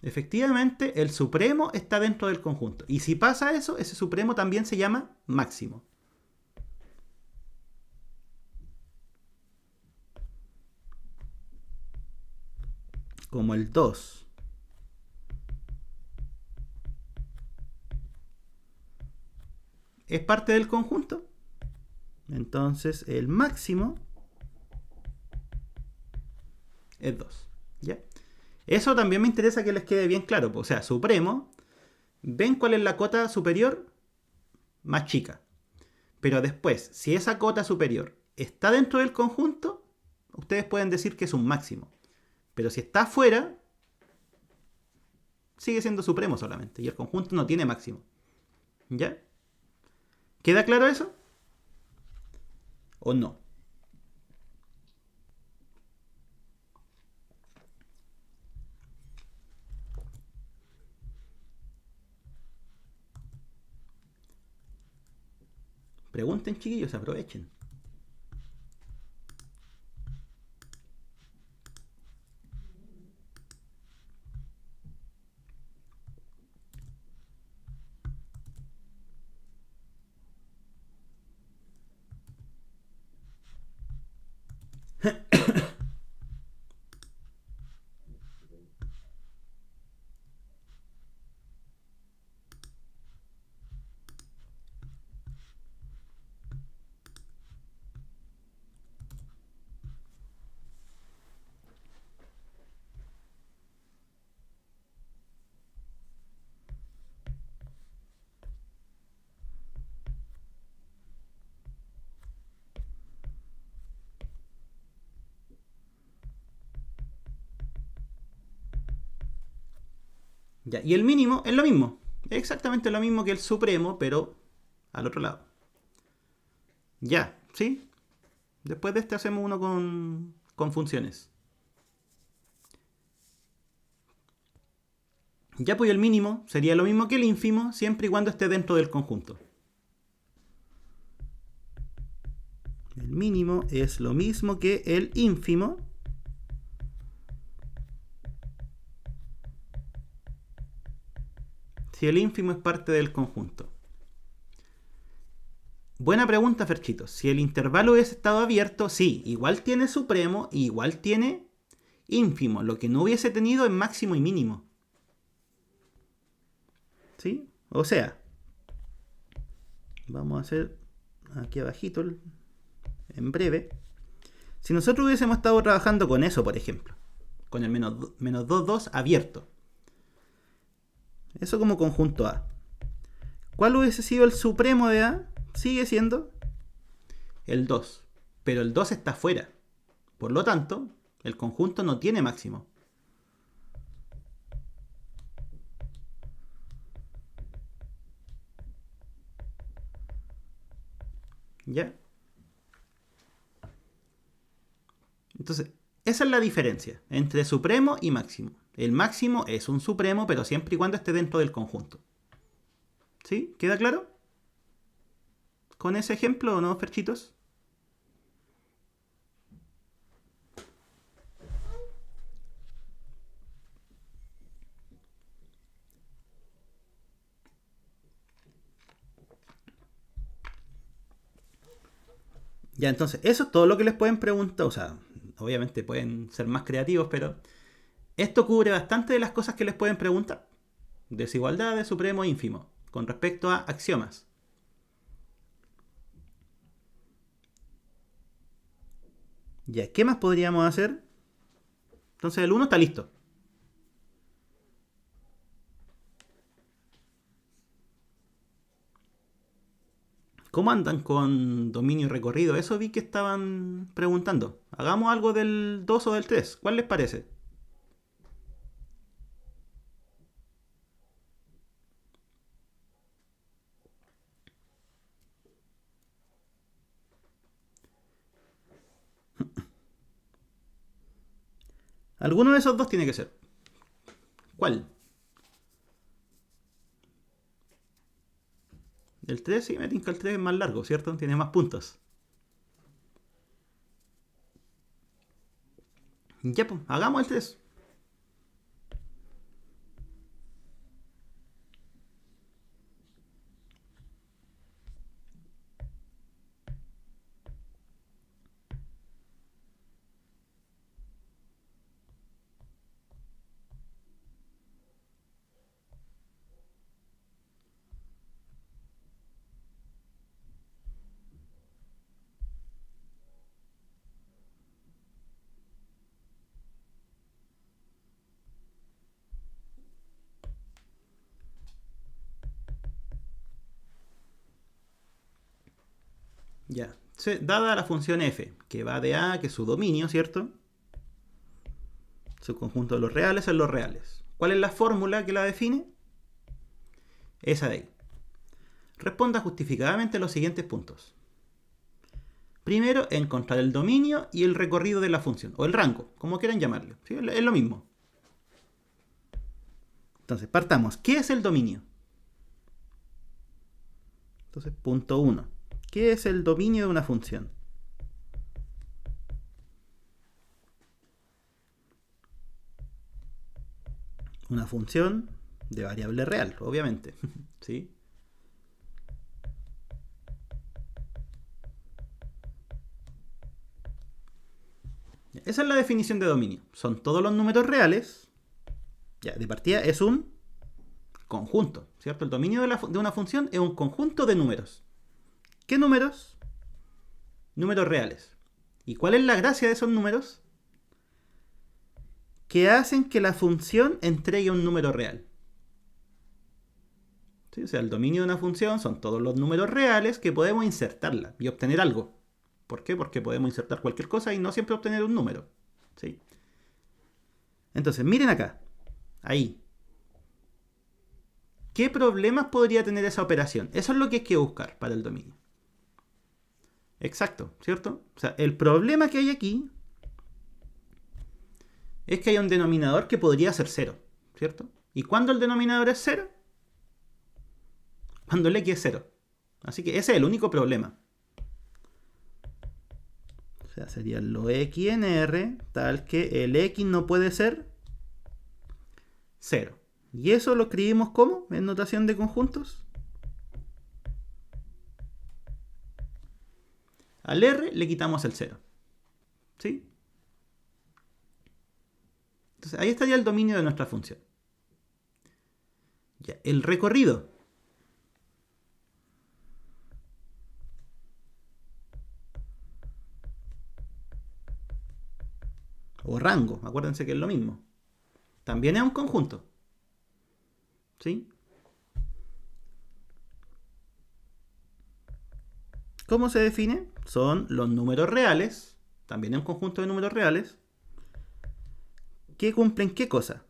Efectivamente, el supremo está dentro del conjunto. Y si pasa eso, ese supremo también se llama máximo. Como el 2 es parte del conjunto, entonces el máximo es 2. ¿Ya? Eso también me interesa que les quede bien claro. O sea, supremo, ¿ven cuál es la cota superior? Más chica. Pero después, si esa cota superior está dentro del conjunto, ustedes pueden decir que es un máximo. Pero si está fuera, sigue siendo supremo solamente. Y el conjunto no tiene máximo. ¿Ya? ¿Queda claro eso? ¿O no? Pregunten, chiquillos, aprovechen. Ya, y el mínimo es lo mismo. Es exactamente lo mismo que el supremo, pero al otro lado. Ya, ¿sí? Después de este hacemos uno con funciones. Ya pues el mínimo sería lo mismo que el ínfimo siempre y cuando esté dentro del conjunto. El mínimo es lo mismo que el ínfimo si el ínfimo es parte del conjunto. Buena pregunta, Ferchito. Si el intervalo hubiese estado abierto, sí, igual tiene supremo y igual tiene ínfimo. Lo que no hubiese tenido es máximo y mínimo. ¿Sí? O sea, vamos a hacer aquí abajito en breve. Si nosotros hubiésemos estado trabajando con eso, por ejemplo, con el menos 2, 2 abierto. Eso como conjunto A. ¿Cuál hubiese sido el supremo de A? Sigue siendo el 2. Pero el 2 está fuera. Por lo tanto, el conjunto no tiene máximo. ¿Ya? Entonces, esa es la diferencia entre supremo y máximo. El máximo es un supremo, pero siempre y cuando esté dentro del conjunto. ¿Sí? ¿Queda claro? ¿Con ese ejemplo o no, Ferchitos? Ya, entonces, eso es todo lo que les pueden preguntar. O sea, obviamente pueden ser más creativos, pero esto cubre bastante de las cosas que les pueden preguntar. Desigualdades, supremo e ínfimo. Con respecto a axiomas. Ya, ¿qué más podríamos hacer? Entonces el 1 está listo. ¿Cómo andan con dominio y recorrido? Eso vi que estaban preguntando. Hagamos algo del 2 o del 3. ¿Cuál les parece? Alguno de esos dos tiene que ser. ¿Cuál? El 3, sí, me tinca el 3 es más largo, ¿cierto? Tiene más puntos. Ya, pues, hagamos el 3. Ya. Dada la función f, que va de A, que es su dominio, ¿cierto? Su conjunto de los reales en los reales. ¿Cuál es la fórmula que la define? Esa de ahí. Responda justificadamente los siguientes puntos. Primero, encontrar el dominio y el recorrido de la función, o el rango, como quieran llamarlo. ¿Sí? Es lo mismo. Entonces, partamos. ¿Qué es el dominio? Entonces, punto 1. ¿Qué es el dominio de una función? Una función de variable real, obviamente. ¿Sí? Esa es la definición de dominio. Son todos los números reales. Ya, de partida es un conjunto, ¿cierto? El dominio de una función es un conjunto de números. ¿Qué números? Números reales. ¿Y cuál es la gracia de esos números? Que hacen que la función entregue un número real. ¿Sí? O sea, el dominio de una función son todos los números reales que podemos insertarla y obtener algo. ¿Por qué? Porque podemos insertar cualquier cosa y no siempre obtener un número. ¿Sí? Entonces, miren acá. Ahí. ¿Qué problemas podría tener esa operación? Eso es lo que hay que buscar para el dominio. Exacto, ¿cierto? O sea, el problema que hay aquí es que hay un denominador que podría ser 0, ¿cierto? ¿Y cuándo el denominador es 0? Cuando el x es 0. Así que ese es el único problema. O sea, sería lo x en R, tal que el x no puede ser 0. ¿Y eso lo escribimos como? En notación de conjuntos. Al R le quitamos el 0. ¿Sí? Entonces ahí estaría el dominio de nuestra función. Ya, el recorrido. O rango, acuérdense que es lo mismo. También es un conjunto. ¿Sí? ¿Cómo se define? Son los números reales, también es un conjunto de números reales, que cumplen ¿qué cosa?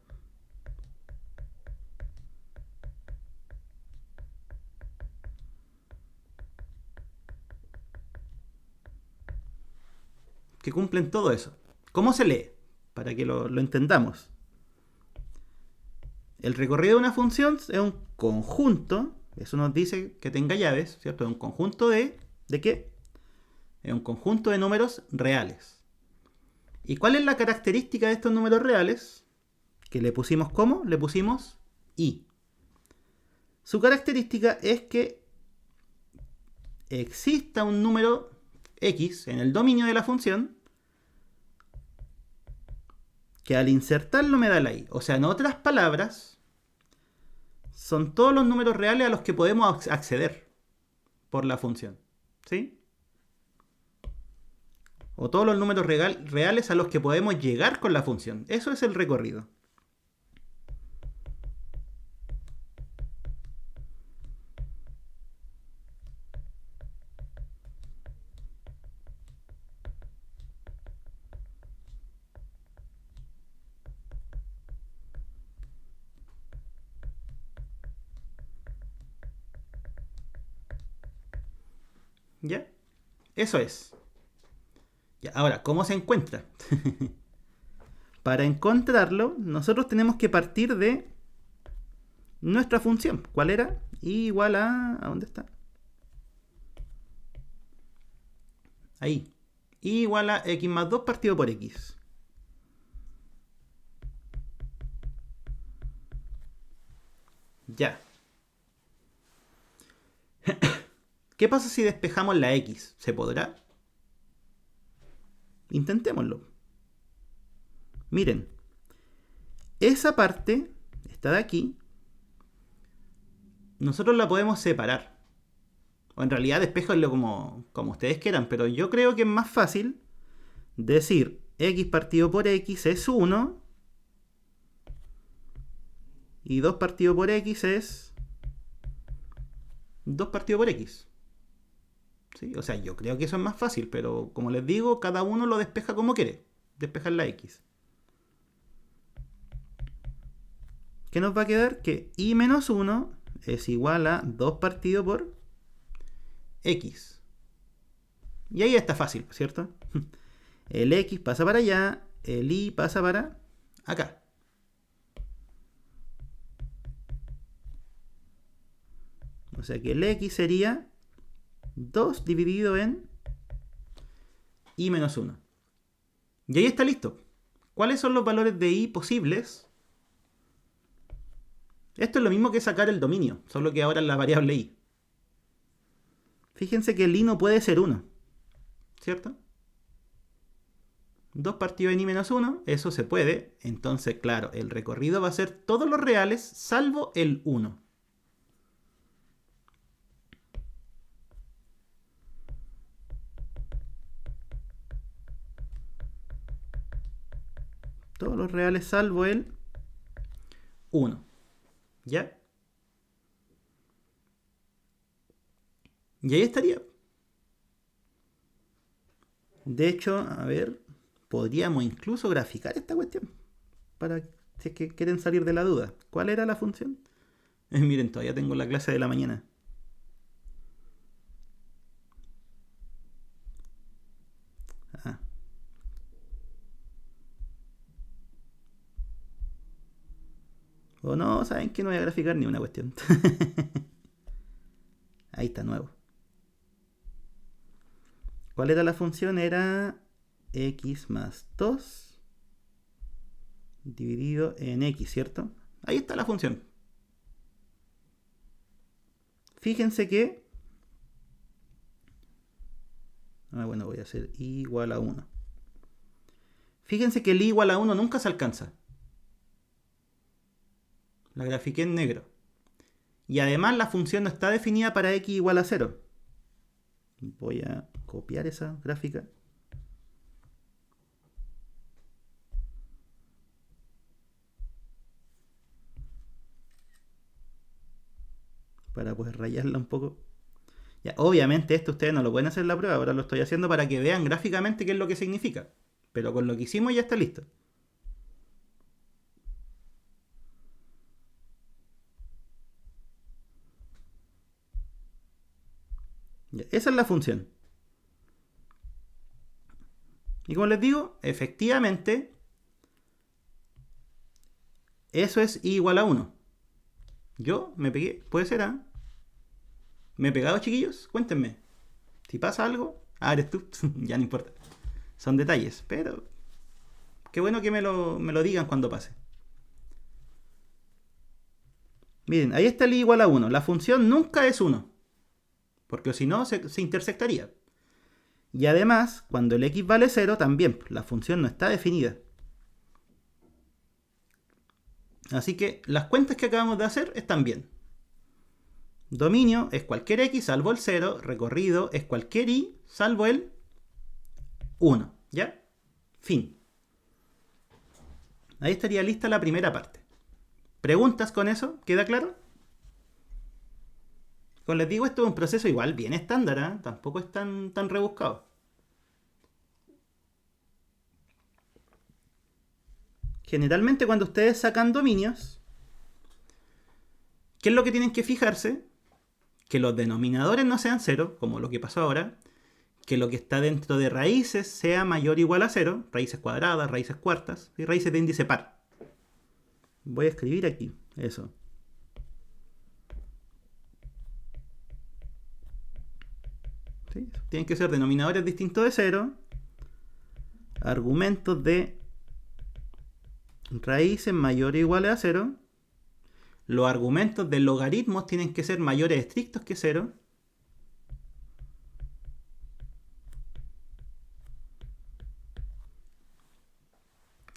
Que cumplen todo eso. ¿Cómo se lee? Para que lo entendamos. El recorrido de una función es un conjunto, eso nos dice que tenga llaves, ¿cierto? Es un conjunto ¿de qué? Es un conjunto de números reales. ¿Y cuál es la característica de estos números reales? Que le pusimos ¿cómo? Le pusimos i. Su característica es que exista un número x en el dominio de la función que al insertarlo me da la i. O sea, en otras palabras, son todos los números reales a los que podemos acceder por la función. ¿Sí? O todos los números reales a los que podemos llegar con la función. Eso es el recorrido. ¿Ya? Eso es. Ya, ahora, ¿cómo se encuentra? Para encontrarlo, nosotros tenemos que partir de nuestra función. ¿Cuál era? I igual ¿a dónde está? Ahí. I igual a x más 2 partido por x. Ya. ¿Qué pasa si despejamos la x? ¿Se podrá? Intentémoslo. Miren. Esa parte, esta de aquí, nosotros la podemos separar. O en realidad despejenlo como ustedes quieran, pero yo creo que es más fácil decir x partido por x es 1 y 2 partido por x es 2 partido por x. ¿Sí? O sea, yo creo que eso es más fácil, pero como les digo, cada uno lo despeja como quiere. Despejar la x. ¿Qué nos va a quedar? Que i menos 1 es igual a 2 partido por x. Y ahí está fácil, ¿cierto? El x pasa para allá, el i pasa para acá. O sea que el x sería 2 dividido en i menos 1. Y ahí está listo. ¿Cuáles son los valores de i posibles? Esto es lo mismo que sacar el dominio, solo que ahora es la variable i. Fíjense que el i no puede ser 1, ¿cierto? 2 partido en i menos 1, eso se puede. Entonces, claro, el recorrido va a ser todos los reales salvo el 1. Todos los reales salvo el 1. ¿Ya? Y ahí estaría. De hecho, a ver, podríamos incluso graficar esta cuestión. Para si es que quieren salir de la duda. ¿Cuál era la función? Miren, todavía tengo la clase de la mañana. Ah. O no, saben que no voy a graficar ni una cuestión. Ahí está, nuevo. ¿Cuál era la función? Era x más 2 dividido en x, ¿cierto? Ahí está la función. Fíjense que... bueno, voy a hacer i igual a 1. Fíjense que el i igual a 1 nunca se alcanza. La grafiqué en negro. Y además la función no está definida para x igual a 0. Voy a copiar esa gráfica. Para poder rayarla un poco. Ya, obviamente esto ustedes no lo pueden hacer en la prueba, ahora lo estoy haciendo para que vean gráficamente qué es lo que significa. Pero con lo que hicimos ya está listo. Ya, esa es la función. Y como les digo, efectivamente, eso es i igual a 1. Yo me pegué, puede ser, ¿ah? ¿Me he pegado, chiquillos? Cuéntenme. Si pasa algo, eres tú, ya no importa. Son detalles, pero qué bueno que me lo digan cuando pase. Miren, ahí está el i igual a 1. La función nunca es 1. Porque si no, se intersectaría. Y además, cuando el x vale 0, también la función no está definida. Así que las cuentas que acabamos de hacer están bien. Dominio es cualquier x salvo el 0. Recorrido es cualquier y salvo el 1. ¿Ya? Fin. Ahí estaría lista la primera parte. ¿Preguntas con eso? ¿Queda claro? Como les digo, esto es un proceso igual bien estándar, ¿eh? Tampoco es tan rebuscado. Generalmente cuando ustedes sacan dominios, ¿qué es lo que tienen que fijarse? Que los denominadores no sean 0, como lo que pasó ahora. Que lo que está dentro de raíces sea mayor o igual a 0. Raíces cuadradas, raíces cuartas y raíces de índice par. Voy a escribir aquí eso. ¿Sí? Tienen que ser denominadores distintos de 0. Argumentos de raíces mayores o iguales a 0. Los argumentos de logaritmos tienen que ser mayores estrictos que 0.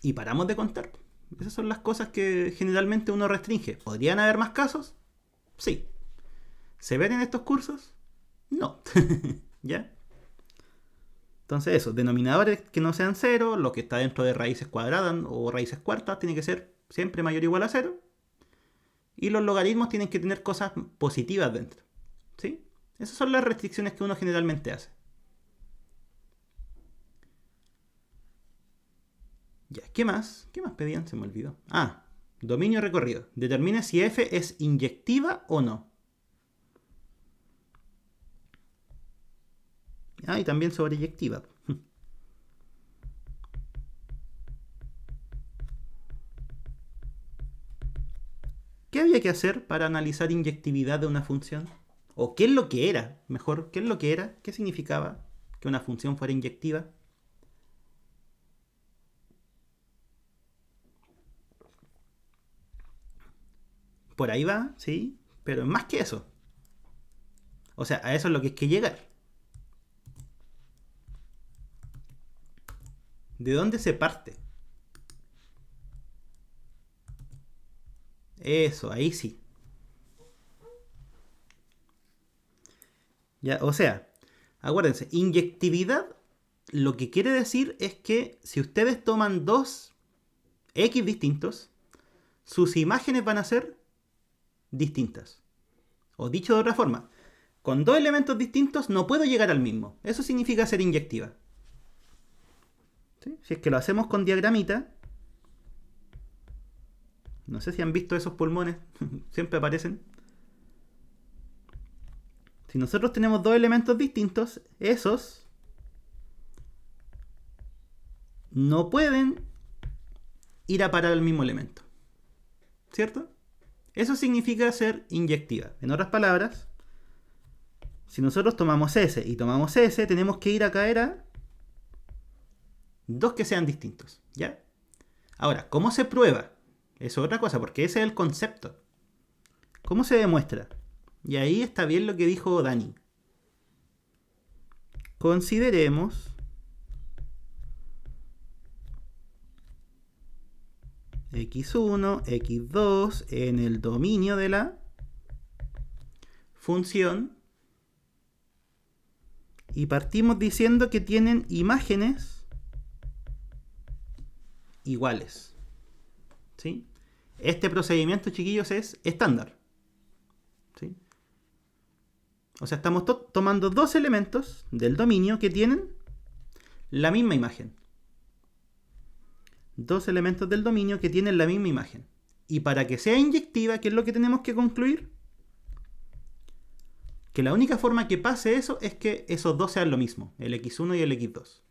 Y paramos de contar. Esas son las cosas que generalmente uno restringe. ¿Podrían haber más casos? Sí. ¿Se ven en estos cursos? No. ¿Ya? Entonces eso, denominadores que no sean 0, lo que está dentro de raíces cuadradas o raíces cuartas tiene que ser siempre mayor o igual a 0. Y los logaritmos tienen que tener cosas positivas dentro. ¿Sí? Esas son las restricciones que uno generalmente hace. Ya, ¿qué más? ¿Qué más pedían? Se me olvidó. Dominio recorrido. Determine si f es inyectiva o no. Y también sobre inyectiva. ¿Qué había que hacer para analizar inyectividad de una función? ¿O qué es lo que era? Mejor, ¿qué es lo que era? ¿Qué significaba que una función fuera inyectiva? Por ahí va, sí, pero es más que eso. O sea, a eso es lo que hay que llegar. ¿De dónde se parte? Eso, ahí sí. Ya, o sea, acuérdense, inyectividad lo que quiere decir es que si ustedes toman dos X distintos, sus imágenes van a ser distintas. O dicho de otra forma, con dos elementos distintos no puedo llegar al mismo. Eso significa ser inyectiva. ¿Sí? Si es que lo hacemos con diagramita, no sé si han visto esos pulmones, siempre aparecen. Si nosotros tenemos dos elementos distintos, esos no pueden ir a parar al mismo elemento. ¿Cierto? Eso significa ser inyectiva. En otras palabras, si nosotros tomamos S y tomamos S, tenemos que ir a caer a dos que sean distintos, ¿ya? Ahora, ¿cómo se prueba? Eso es otra cosa, porque ese es el concepto. ¿Cómo se demuestra? Y ahí está bien lo que dijo Dani. Consideremos x1, x2 en el dominio de la función y partimos diciendo que tienen imágenes iguales. ¿Sí? Este procedimiento, chiquillos, es estándar. ¿Sí? O sea, estamos tomando dos elementos del dominio que tienen la misma imagen. Dos elementos del dominio que tienen la misma imagen. Y para que sea inyectiva, ¿qué es lo que tenemos que concluir? Que la única forma que pase eso es que esos dos sean lo mismo, el x1 y el x2.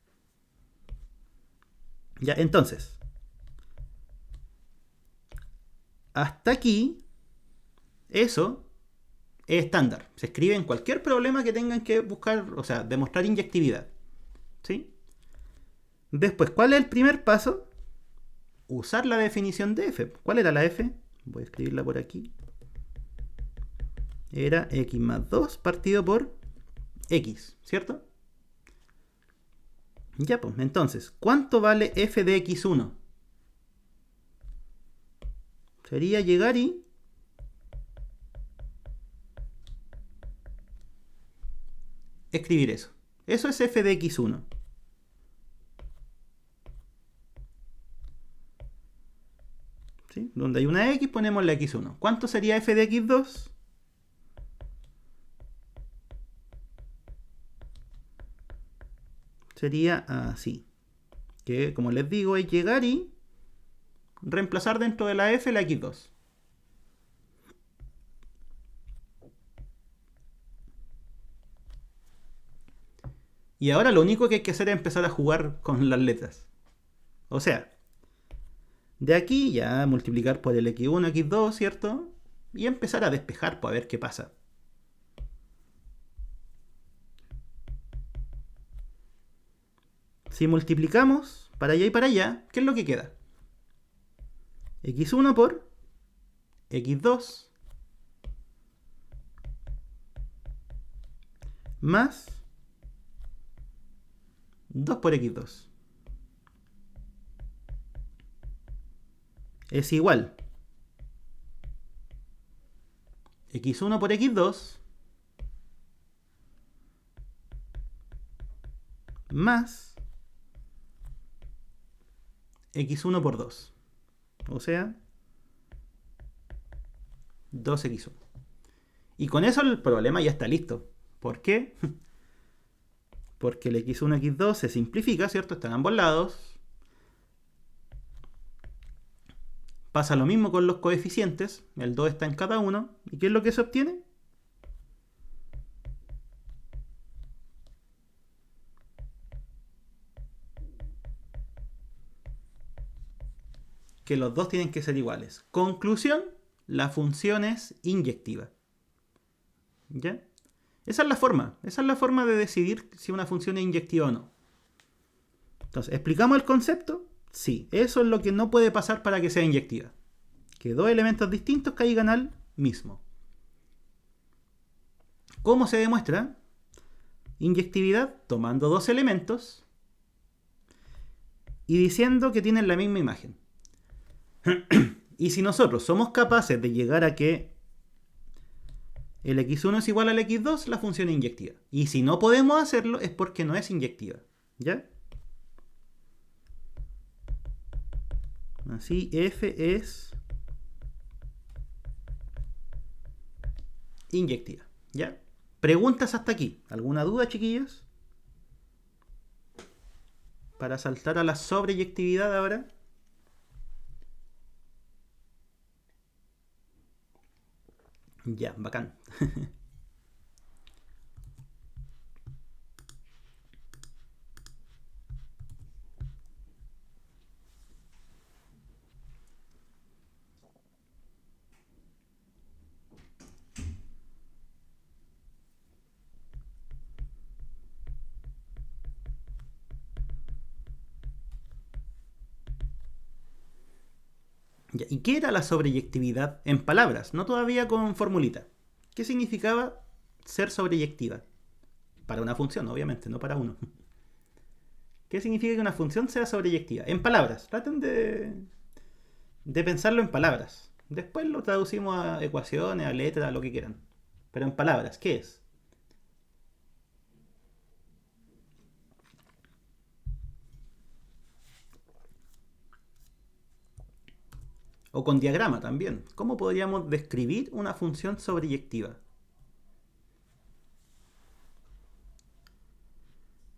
Ya, entonces, hasta aquí, eso es estándar. Se escribe en cualquier problema que tengan que buscar, o sea, demostrar inyectividad. ¿Sí? Después, ¿cuál es el primer paso? Usar la definición de f. ¿Cuál era la f? Voy a escribirla por aquí. Era x más 2 partido por x, ¿cierto? Ya, pues, entonces, ¿cuánto vale f de x1? Sería llegar y escribir eso. Eso es f de x1. ¿Sí? Donde hay una x ponemos la x1. ¿Cuánto sería f de x2? Sería así. Que, como les digo, es llegar y reemplazar dentro de la f la x2. Y ahora lo único que hay que hacer es empezar a jugar con las letras. O sea, de aquí ya multiplicar por el x1, x2, ¿cierto? Y empezar a despejar para ver qué pasa. Si multiplicamos para allá y para allá, ¿qué es lo que queda? x1 por x2 más 2 por x2 es igual x1 por x2 más x1 por 2. O sea, 2x1. Y con eso el problema ya está listo. ¿Por qué? Porque el x1, x2 se simplifica, ¿cierto? Están en ambos lados. Pasa lo mismo con los coeficientes. El 2 está en cada uno. ¿Y qué es lo que se obtiene? Que los dos tienen que ser iguales. Conclusión, la función es inyectiva. ¿Ya? Esa es la forma. Esa es la forma de decidir si una función es inyectiva o no. Entonces, ¿explicamos el concepto? Sí, eso es lo que no puede pasar para que sea inyectiva. Que dos elementos distintos caigan al mismo. ¿Cómo se demuestra? Inyectividad tomando dos elementos y diciendo que tienen la misma imagen. Y si nosotros somos capaces de llegar a que el x1 es igual al x2, la función es inyectiva. Y si no podemos hacerlo es porque no es inyectiva. ¿Ya? Así f es inyectiva. ¿Ya? ¿Preguntas hasta aquí? ¿Alguna duda, chiquillos? Para saltar a la sobreyectividad ahora. Ya, bacán. Ya, ¿y qué era la sobreyectividad? En palabras, no todavía con formulita. ¿Qué significaba ser sobreyectiva? Para una función, obviamente, no para uno. ¿Qué significa que una función sea sobreyectiva? En palabras. Traten de pensarlo en palabras. Después lo traducimos a ecuaciones, a letras, a lo que quieran. Pero en palabras, ¿qué es? O con diagrama también. ¿Cómo podríamos describir una función sobreyectiva?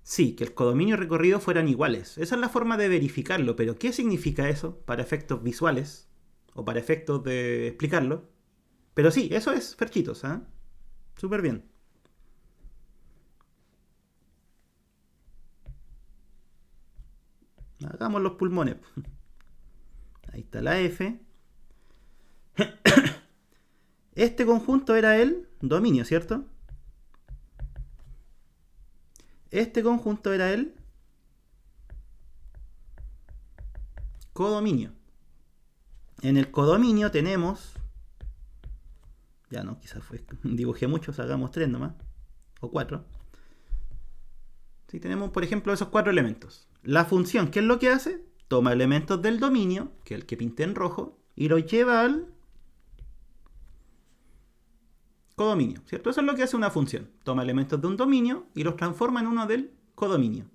Sí, que el codominio y recorrido fueran iguales. Esa es la forma de verificarlo, pero ¿qué significa eso para efectos visuales? O para efectos de explicarlo. Pero sí, eso es, Ferchitos, ¿eh? Súper bien. Hagamos los pulmones. Ahí está la F. Este conjunto era el dominio, ¿cierto? Este conjunto era el codominio. En el codominio tenemos... Ya no, quizás fue, dibujé muchos, hagamos tres nomás. O cuatro. Si tenemos, por ejemplo, esos cuatro elementos. La función, ¿qué es lo que hace? Toma elementos del dominio, que es el que pinté en rojo, y los lleva al codominio, ¿cierto? Eso es lo que hace una función. Toma elementos de un dominio y los transforma en uno del codominio.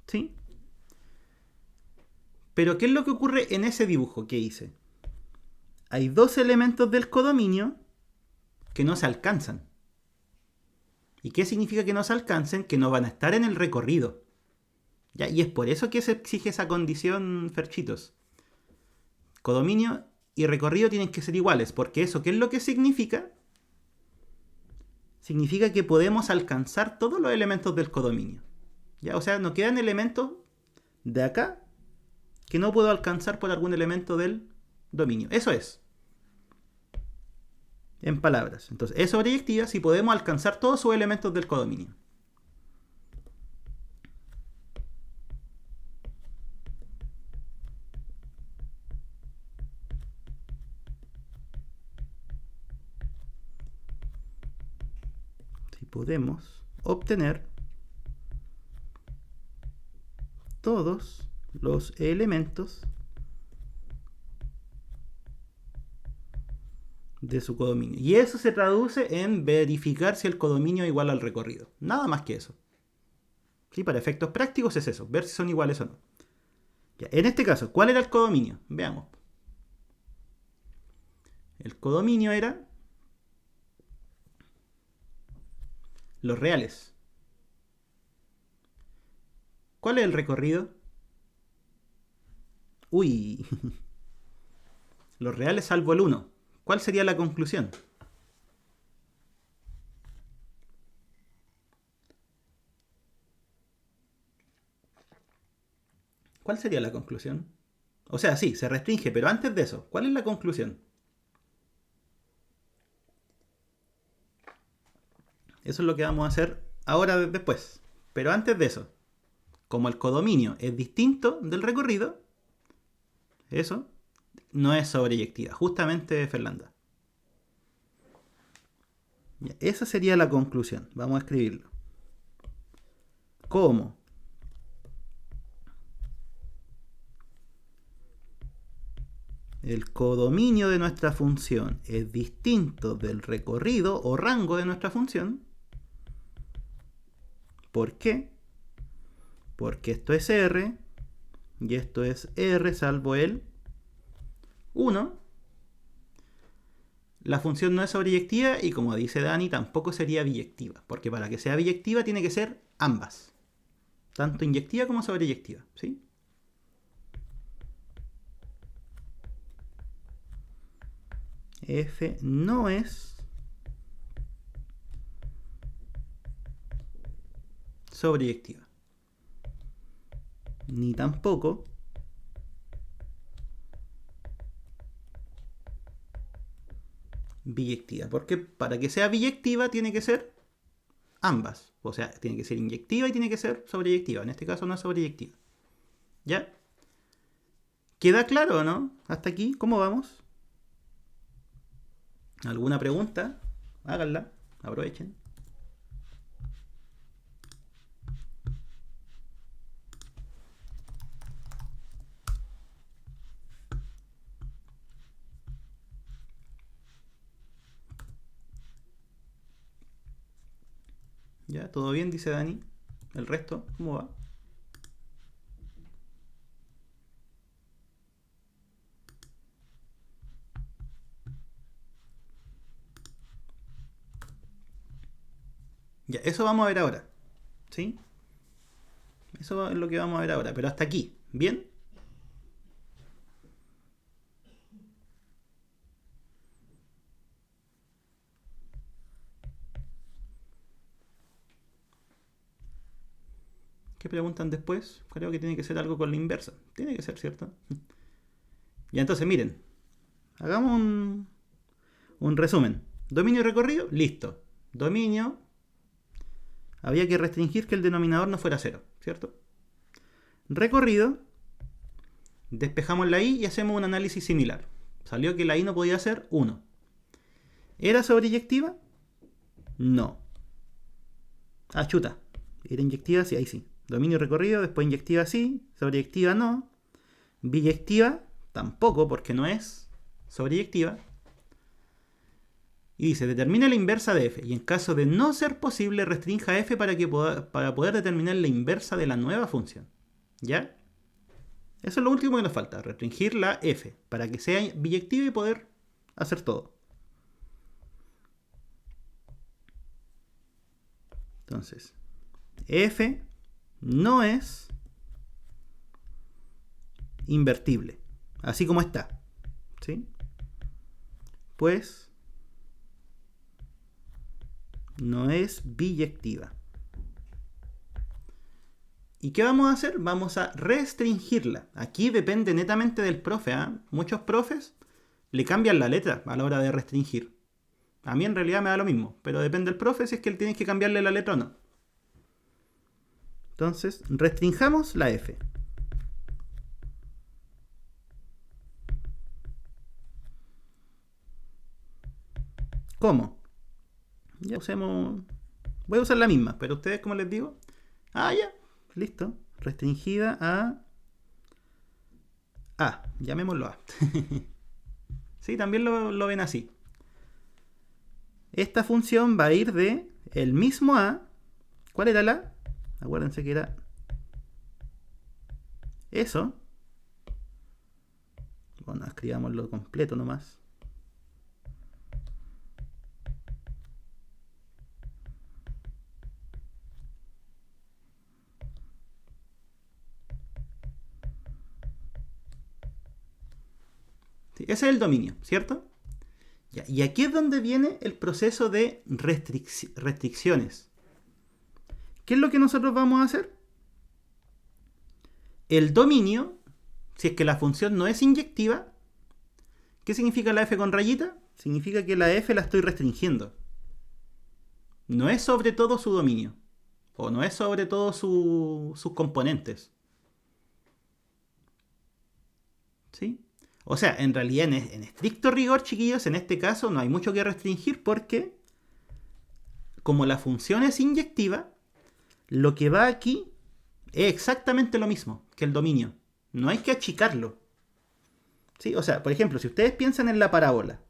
¿Sí? Pero ¿qué es lo que ocurre en ese dibujo que hice? Hay dos elementos del codominio que no se alcanzan. ¿Y qué significa que no se alcancen? Que no van a estar en el recorrido. ¿Ya? Y es por eso que se exige esa condición, Ferchitos. Codominio y recorrido tienen que ser iguales, porque eso, ¿qué es lo que significa? Significa que podemos alcanzar todos los elementos del codominio. ¿Ya? O sea, no quedan elementos de acá que no puedo alcanzar por algún elemento del dominio. Eso es. En palabras. Entonces, es sobreyectiva si podemos alcanzar todos sus elementos del codominio. Si podemos obtener todos los elementos de su codominio. Y eso se traduce en verificar si el codominio es igual al recorrido. Nada más que eso. ¿Sí? Para efectos prácticos es eso, ver si son iguales o no. Ya, en este caso, ¿cuál era el codominio? Veamos. El codominio era los reales. ¿Cuál es el recorrido? Uy, los reales salvo el 1. ¿Cuál sería la conclusión? ¿Cuál sería la conclusión? O sea, sí, se restringe, pero antes de eso, ¿cuál es la conclusión? Eso es lo que vamos a hacer ahora después. Pero antes de eso, como el codominio es distinto del recorrido, eso no es sobreyectiva. Justamente, Fernanda. Esa sería la conclusión. Vamos a escribirlo. ¿Cómo? El codominio de nuestra función es distinto del recorrido o rango de nuestra función. ¿Por qué? Porque esto es R y esto es R salvo el 1. La función no es sobreyectiva y, como dice Dani, tampoco sería biyectiva. Porque para que sea biyectiva tiene que ser ambas. Tanto inyectiva como sobreyectiva. ¿Sí? F no es sobreyectiva. Ni tampoco biyectiva. Porque para que sea biyectiva tiene que ser ambas. O sea, tiene que ser inyectiva y tiene que ser sobreyectiva. En este caso no es sobreyectiva. ¿Ya? ¿Queda claro o no? Hasta aquí, ¿cómo vamos? ¿Alguna pregunta? Háganla, aprovechen. ¿Ya? ¿Todo bien? Dice Dani. ¿El resto? ¿Cómo va? Ya, eso vamos a ver ahora. ¿Sí? Eso es lo que vamos a ver ahora. Pero hasta aquí. ¿Bien? ¿Qué preguntan después? Creo que tiene que ser algo con la inversa. Tiene que ser, ¿cierto? Ya, entonces miren. Hagamos un resumen. Dominio y recorrido, listo. Dominio, había que restringir que el denominador no fuera 0, ¿cierto? Recorrido, despejamos la i y hacemos un análisis similar. Salió que la i no podía ser 1. ¿Era sobreyectiva? No. Ah, chuta. ¿Era inyectiva? Sí, ahí sí. Dominio y recorrido, después inyectiva sí, sobreyectiva no. Biyectiva tampoco, porque no es sobreyectiva. Y dice, determina la inversa de f. Y en caso de no ser posible, restrinja f para poder determinar la inversa de la nueva función. ¿Ya? Eso es lo último que nos falta. Restringir la f para que sea biyectiva y poder hacer todo. Entonces, f no es invertible. Así como está. ¿Sí? Pues no es biyectiva. ¿Y qué vamos a hacer? Vamos a restringirla. Aquí depende netamente del profe. Muchos profes le cambian la letra a la hora de restringir. A mí en realidad me da lo mismo, pero depende del profe si es que él tiene que cambiarle la letra o no. Entonces, restringamos la f. ¿Cómo? Ya usemos... Voy a usar la misma, pero ustedes, como les digo... Ya. Listo. Restringida a... A. Llamémoslo A. Sí, también lo ven así. Esta función va a ir de el mismo A. ¿Cuál era la A? Acuérdense que era eso. Bueno, escribámoslo completo nomás. Sí, ese es el dominio, ¿cierto? Ya, y aquí es donde viene el proceso de restricciones. ¿Qué es lo que nosotros vamos a hacer? El dominio, si es que la función no es inyectiva, ¿qué significa la f con rayita? Significa que la f la estoy restringiendo. No es sobre todo su dominio. O no es sobre todo sus componentes. ¿Sí? O sea, en realidad, en estricto rigor, chiquillos, en este caso no hay mucho que restringir porque, como la función es inyectiva, lo que va aquí es exactamente lo mismo que el dominio. No hay que achicarlo. ¿Sí? O sea, por ejemplo, si ustedes piensan en la parábola,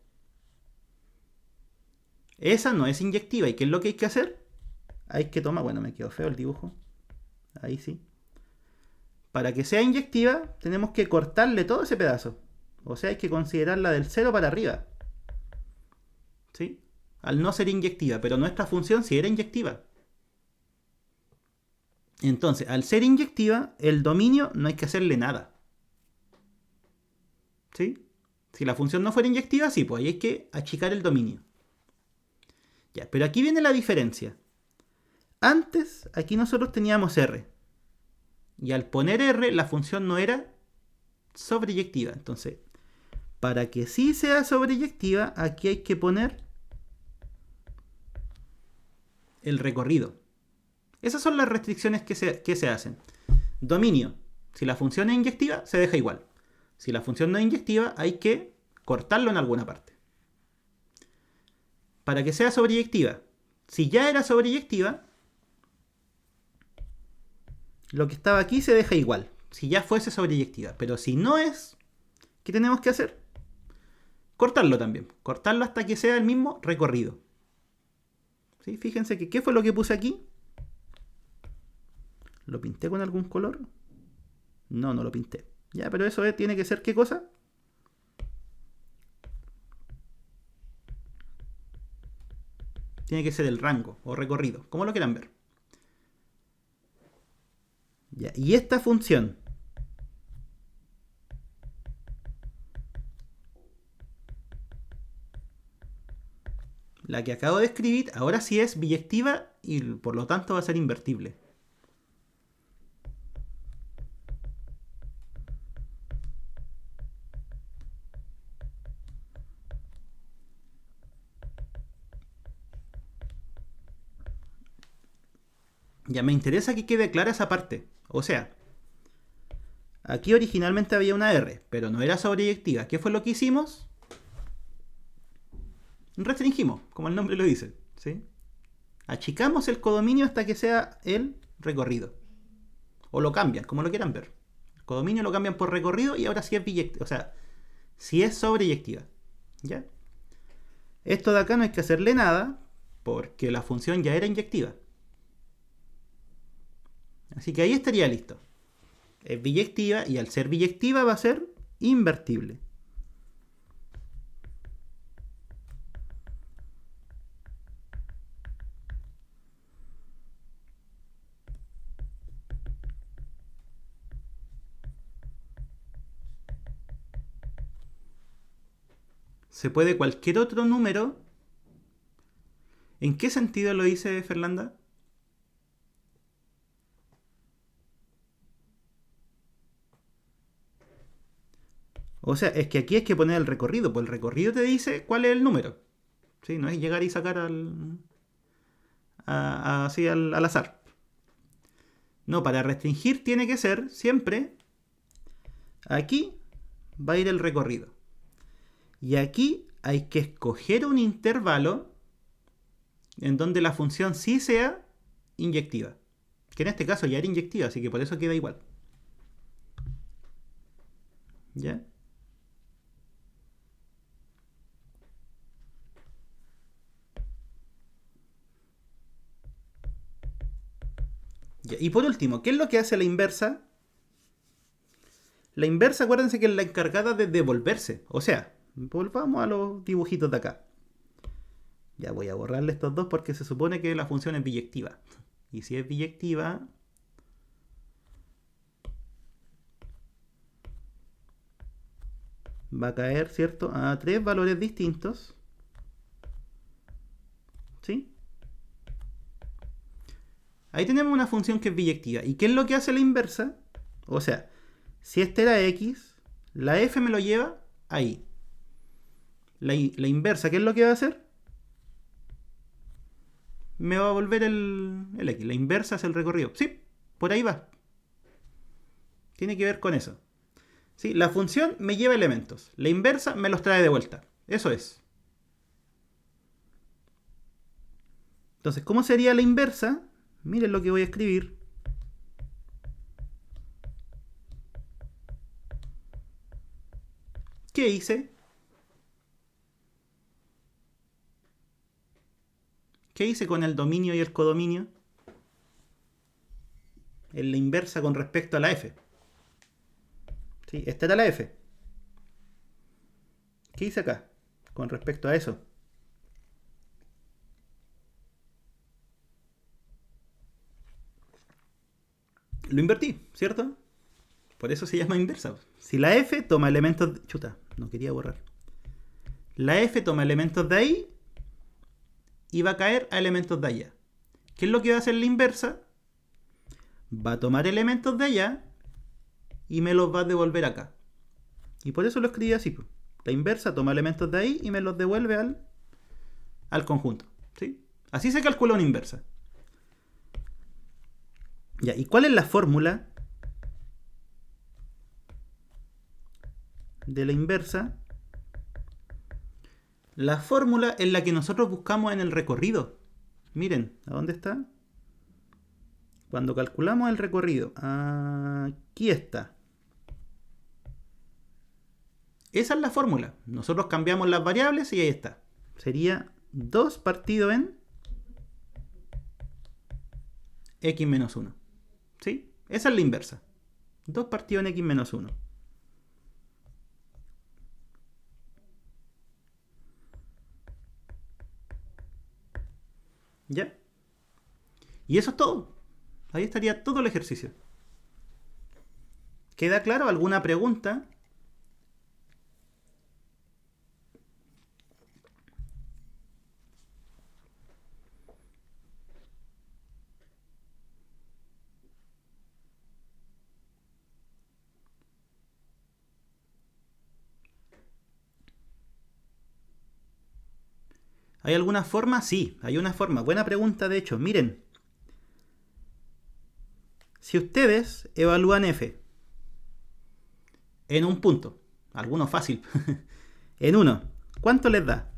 esa no es inyectiva. ¿Y qué es lo que hay que hacer? Hay que tomar... Bueno, me quedó feo el dibujo. Ahí sí. Para que sea inyectiva, tenemos que cortarle todo ese pedazo. O sea, hay que considerarla del 0 para arriba. ¿Sí? Al no ser inyectiva. Pero nuestra función sí era inyectiva. Entonces, al ser inyectiva, el dominio no hay que hacerle nada. ¿Sí? Si la función no fuera inyectiva, sí, pues ahí hay que achicar el dominio. Ya, pero aquí viene la diferencia. Antes, aquí nosotros teníamos R. Y al poner R, la función no era sobreyectiva. Entonces, para que sí sea sobreyectiva, aquí hay que poner el recorrido. Esas son las restricciones que se hacen. Dominio. Si la función es inyectiva, se deja igual. Si la función no es inyectiva, hay que cortarlo en alguna parte. Para que sea sobreyectiva. Si ya era sobreyectiva, lo que estaba aquí se deja igual. Si ya fuese sobreyectiva. Pero si no es, ¿qué tenemos que hacer? Cortarlo también. Cortarlo hasta que sea el mismo recorrido. ¿Sí? Fíjense que ¿qué fue lo que puse aquí? ¿Lo pinté con algún color? No, no lo pinté. Ya, pero eso tiene que ser ¿qué cosa? Tiene que ser el rango o recorrido, como lo quieran ver. Ya, y esta función la que acabo de escribir, ahora sí es biyectiva y por lo tanto va a ser invertible. Ya me interesa que quede clara esa parte. O sea, aquí originalmente había una R, pero no era sobreyectiva. ¿Qué fue lo que hicimos? Restringimos, como el nombre lo dice. ¿Sí? Achicamos el codominio hasta que sea el recorrido. O lo cambian, como lo quieran ver. El codominio lo cambian por recorrido y ahora sí es biyectiva. O sea, sí es sobreyectiva. ¿Ya? Esto de acá no hay que hacerle nada porque la función ya era inyectiva. Así que ahí estaría listo. Es biyectiva y al ser biyectiva va a ser invertible. Se puede cualquier otro número. ¿En qué sentido lo dice Fernanda? O sea, es que aquí hay que poner el recorrido, pues el recorrido te dice cuál es el número. ¿Sí? No es llegar y sacar así al azar. No, para restringir tiene que ser siempre, aquí va a ir el recorrido. Y aquí hay que escoger un intervalo en donde la función sí sea inyectiva. Que en este caso ya era inyectiva, así que por eso queda igual. ¿Ya? Y por último, ¿qué es lo que hace la inversa? La inversa, acuérdense que es la encargada de devolverse. O sea, volvamos a los dibujitos de acá. Ya voy a borrarle estos dos porque se supone que la función es biyectiva. Y si es biyectiva, va a caer, ¿cierto? A tres valores distintos. ¿Sí? Ahí tenemos una función que es biyectiva. ¿Y qué es lo que hace la inversa? O sea, si este era x, la f me lo lleva ahí. La inversa, ¿qué es lo que va a hacer? Me va a volver el x. La inversa es el recorrido. Sí, por ahí va. Tiene que ver con eso. ¿Sí? La función me lleva elementos. La inversa me los trae de vuelta. Eso es. Entonces, ¿cómo sería la inversa? Miren lo que voy a escribir. ¿Qué hice? ¿Qué hice con el dominio y el codominio? En la inversa con respecto a la f. ¿Sí? Esta era la f. ¿Qué hice acá? Con respecto a eso. Lo invertí, ¿cierto? Por eso se llama inversa. Si la f toma elementos... Chuta, no quería borrar. La f toma elementos de ahí y va a caer a elementos de allá. ¿Qué es lo que va a hacer la inversa? Va a tomar elementos de allá y me los va a devolver acá. Y por eso lo escribí así. La inversa toma elementos de ahí y me los devuelve al conjunto. ¿Sí? Así se calcula una inversa. Ya, ¿y cuál es la fórmula de la inversa? La fórmula es la que nosotros buscamos en el recorrido. Miren, ¿a dónde está? Cuando calculamos el recorrido, aquí está. Esa es la fórmula. Nosotros cambiamos las variables y ahí está. Sería 2 partido en x menos 1. ¿Sí? Esa es la inversa. 2 partido en x menos 1. ¿Ya? Y eso es todo. Ahí estaría todo el ejercicio. ¿Queda claro? ¿Alguna pregunta? ¿Hay alguna forma? Sí, hay una forma. Buena pregunta, de hecho. Miren, si ustedes evalúan f en un punto, alguno fácil, en uno, ¿cuánto les da?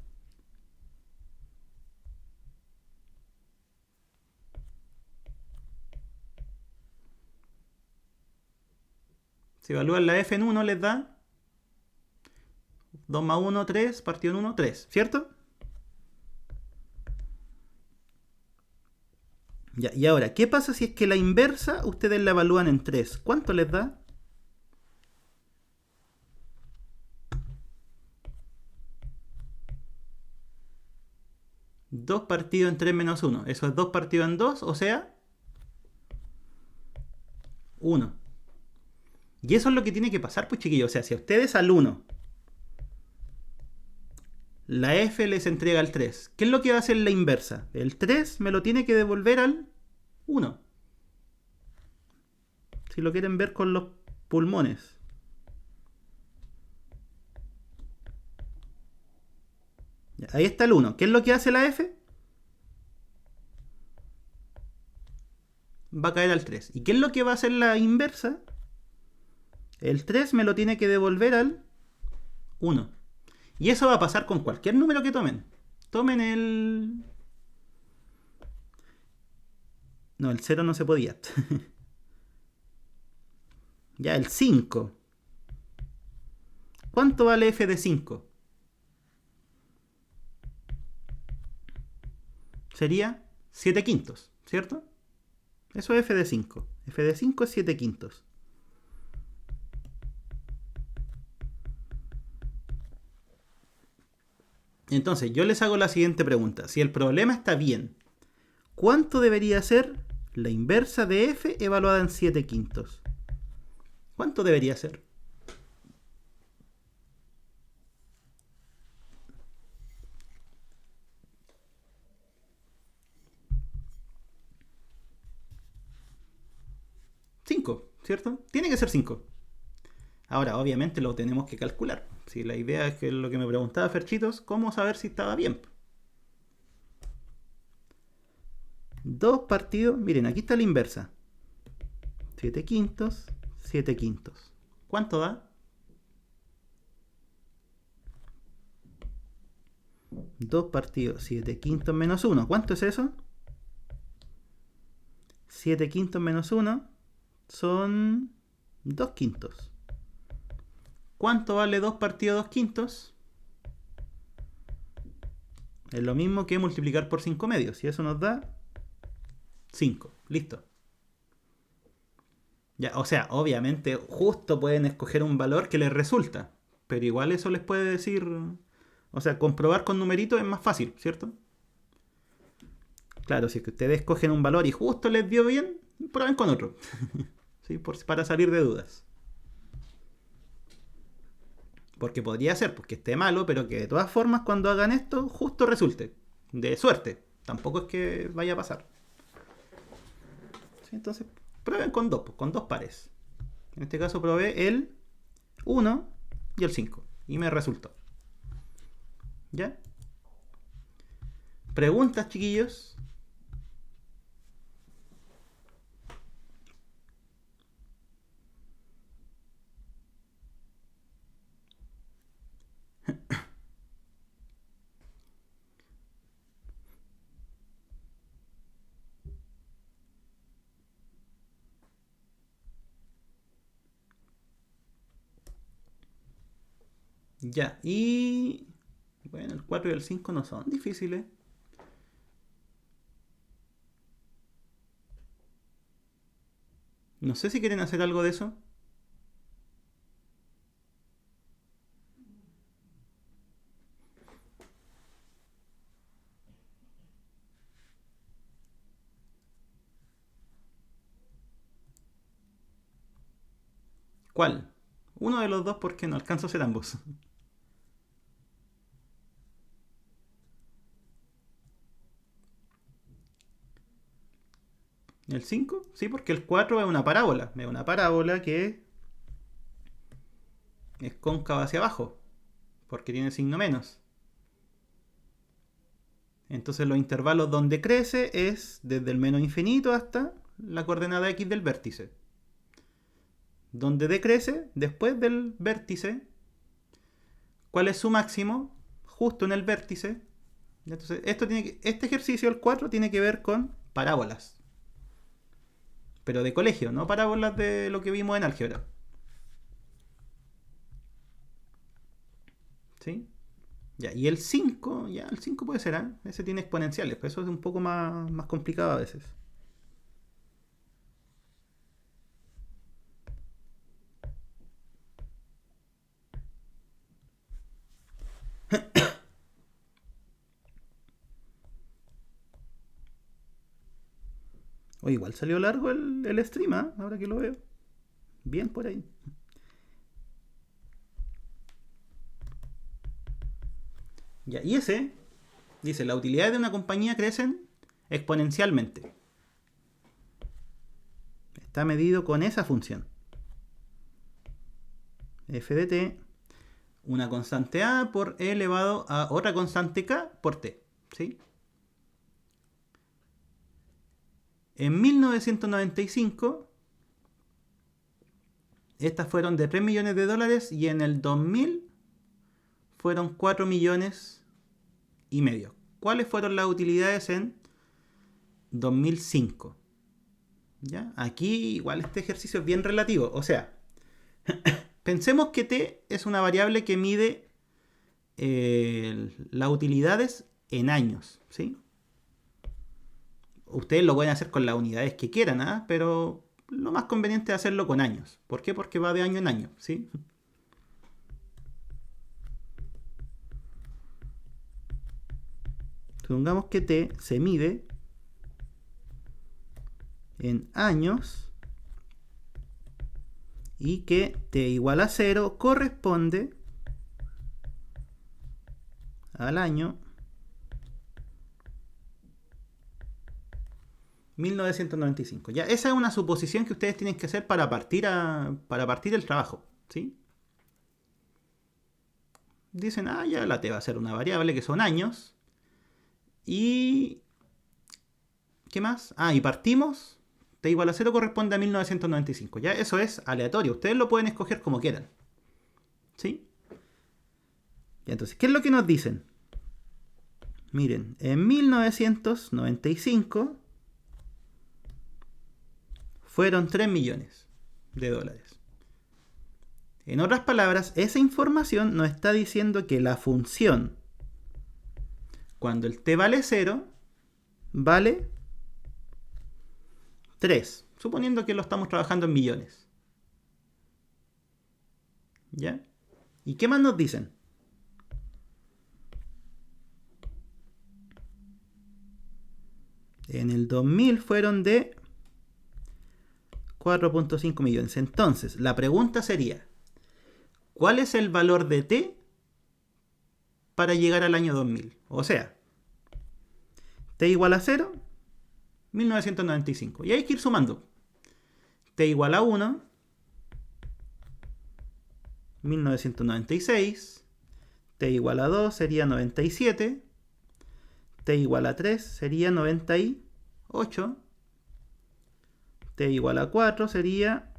Si evalúan la f en 1 les da 2 más 1, 3, partido en 1, 3, ¿cierto? Ya, y ahora, ¿qué pasa si es que la inversa ustedes la evalúan en 3? ¿Cuánto les da? 2 partido en 3 menos 1. Eso es 2 partido en 2, o sea, 1. Y eso es lo que tiene que pasar, pues chiquillos. O sea, si a ustedes al 1 la f les entrega el 3, ¿qué es lo que va a hacer la inversa? El 3 me lo tiene que devolver al 1. Si lo quieren ver con los pulmones. Ya, ahí está el 1. ¿Qué es lo que hace la f? Va a caer al 3. ¿Y qué es lo que va a hacer la inversa? El 3 me lo tiene que devolver al 1. Y eso va a pasar con cualquier número que tomen. Tomen el... No, el 0 no se podía. Ya, el 5. ¿Cuánto vale f de 5? Sería 7 quintos, ¿cierto? Eso es f de 5. F de 5 es 7 quintos. Entonces, yo les hago la siguiente pregunta. Si el problema está bien, ¿cuánto debería ser la inversa de f evaluada en 7 quintos? ¿Cuánto debería ser? Cinco, ¿cierto? Tiene que ser 5. Ahora, obviamente lo tenemos que calcular. Si la idea es que lo que me preguntaba Ferchitos, ¿cómo saber si estaba bien? 2 partidos, miren, aquí está la inversa. 7 quintos, 7 quintos. ¿Cuánto da? 2 partidos, 7 quintos menos 1. ¿Cuánto es eso? 7 quintos menos 1 son 2 quintos. ¿Cuánto vale 2 partido 2 quintos? Es lo mismo que multiplicar por 5 medios. Y eso nos da 5. Listo. Ya, o sea, obviamente justo pueden escoger un valor que les resulta. Pero igual eso les puede decir... O sea, comprobar con numeritos es más fácil, ¿cierto? Claro, si es que ustedes escogen un valor y justo les dio bien, prueben con otro. ¿Sí? Para salir de dudas. Porque podría ser porque esté malo, pero que de todas formas cuando hagan esto, justo resulte. De suerte. Tampoco es que vaya a pasar. ¿Sí? Entonces, prueben con dos pares. En este caso probé el 1 y el 5. Y me resultó. ¿Ya? ¿Preguntas, chiquillos? Ya, y bueno, el 4 y el 5 no son difíciles. No sé si quieren hacer algo de eso. ¿Cuál? Uno de los dos porque no alcanzo a hacer ambos. ¿El 5? Sí, porque el 4 es una parábola. Es una parábola que es cóncava hacia abajo. Porque tiene signo menos. Entonces los intervalos donde crece es desde el menos infinito hasta la coordenada x del vértice. Donde decrece después del vértice. ¿Cuál es su máximo? Justo en el vértice. Entonces este ejercicio, el 4, tiene que ver con parábolas. Pero de colegio, no parábolas de lo que vimos en álgebra. ¿Sí? Ya, y el 5, ya, el 5 puede ser, ¿eh? Ese tiene exponenciales, pero eso es un poco más complicado a veces. O igual salió largo el stream, ¿eh? Ahora que lo veo. Bien por ahí. Ya, y ese dice, las utilidades de una compañía crecen exponencialmente. Está medido con esa función. F de t, una constante a por e elevado a otra constante k por t. ¿Sí? En 1995, estas fueron de 3 millones de dólares y en el 2000 fueron 4 millones y medio. ¿Cuáles fueron las utilidades en 2005? ¿Ya? Aquí igual este ejercicio es bien relativo. O sea, pensemos que t es una variable que mide las utilidades en años. ¿Sí? Ustedes lo pueden hacer con las unidades que quieran, ¿eh? Pero lo más conveniente es hacerlo con años. ¿Por qué? Porque va de año en año. ¿Sí? Supongamos que t se mide en años y que t igual a 0 corresponde al año 1995. Ya, esa es una suposición que ustedes tienen que hacer para partir el trabajo. ¿Sí? Dicen, ya la t va a ser una variable que son años. Y ¿qué más? Y partimos. T igual a 0 corresponde a 1995. Ya, eso es aleatorio. Ustedes lo pueden escoger como quieran. ¿Sí? Y entonces, ¿qué es lo que nos dicen? Miren, en 1995 fueron 3 millones de dólares. En otras palabras, esa información nos está diciendo que la función, cuando el t vale 0, vale 3, suponiendo que lo estamos trabajando en millones. ¿Ya? ¿Y qué más nos dicen? En el 2000 fueron de 4.5 millones. Entonces, la pregunta sería, ¿cuál es el valor de t para llegar al año 2000? O sea, t igual a 0, 1995. Y hay que ir sumando. T igual a 1, 1996. T igual a 2 sería 97. T igual a 3 sería 98. T igual a 4 sería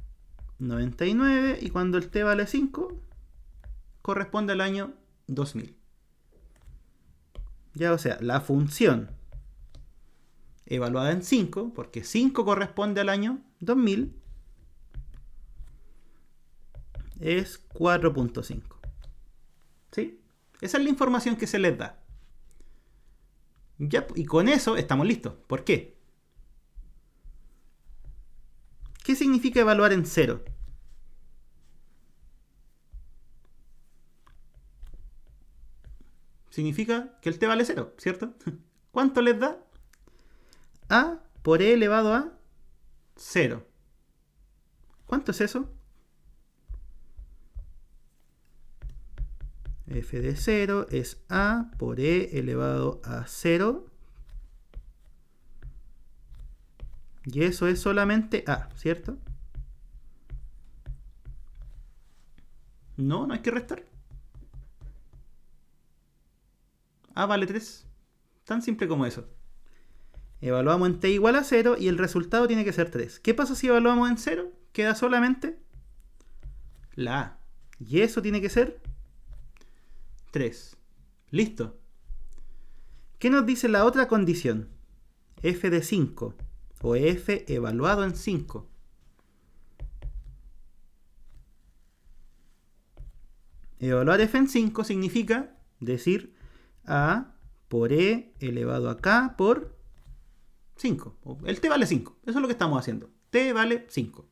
99. Y cuando el t vale 5, corresponde al año 2000. Ya, o sea, la función evaluada en 5, porque 5 corresponde al año 2000, es 4.5. Esa es la información que se les da. Ya, y con eso estamos listos. ¿Por qué? ¿Qué significa evaluar en cero? Significa que el t vale 0, ¿cierto? ¿Cuánto les da? A por e elevado a 0. ¿Cuánto es eso? F de 0 es a por e elevado a 0. Y eso es solamente a, ¿cierto? No, no hay que restar. A vale 3. Tan simple como eso. Evaluamos en t igual a 0 y el resultado tiene que ser 3. ¿Qué pasa si evaluamos en 0? Queda solamente la a. Y eso tiene que ser 3. Listo. ¿Qué nos dice la otra condición? F de 5 o f evaluado en 5. Evaluar f en 5 significa decir a por e elevado a k por 5. El t vale 5. Eso es lo que estamos haciendo. T vale 5.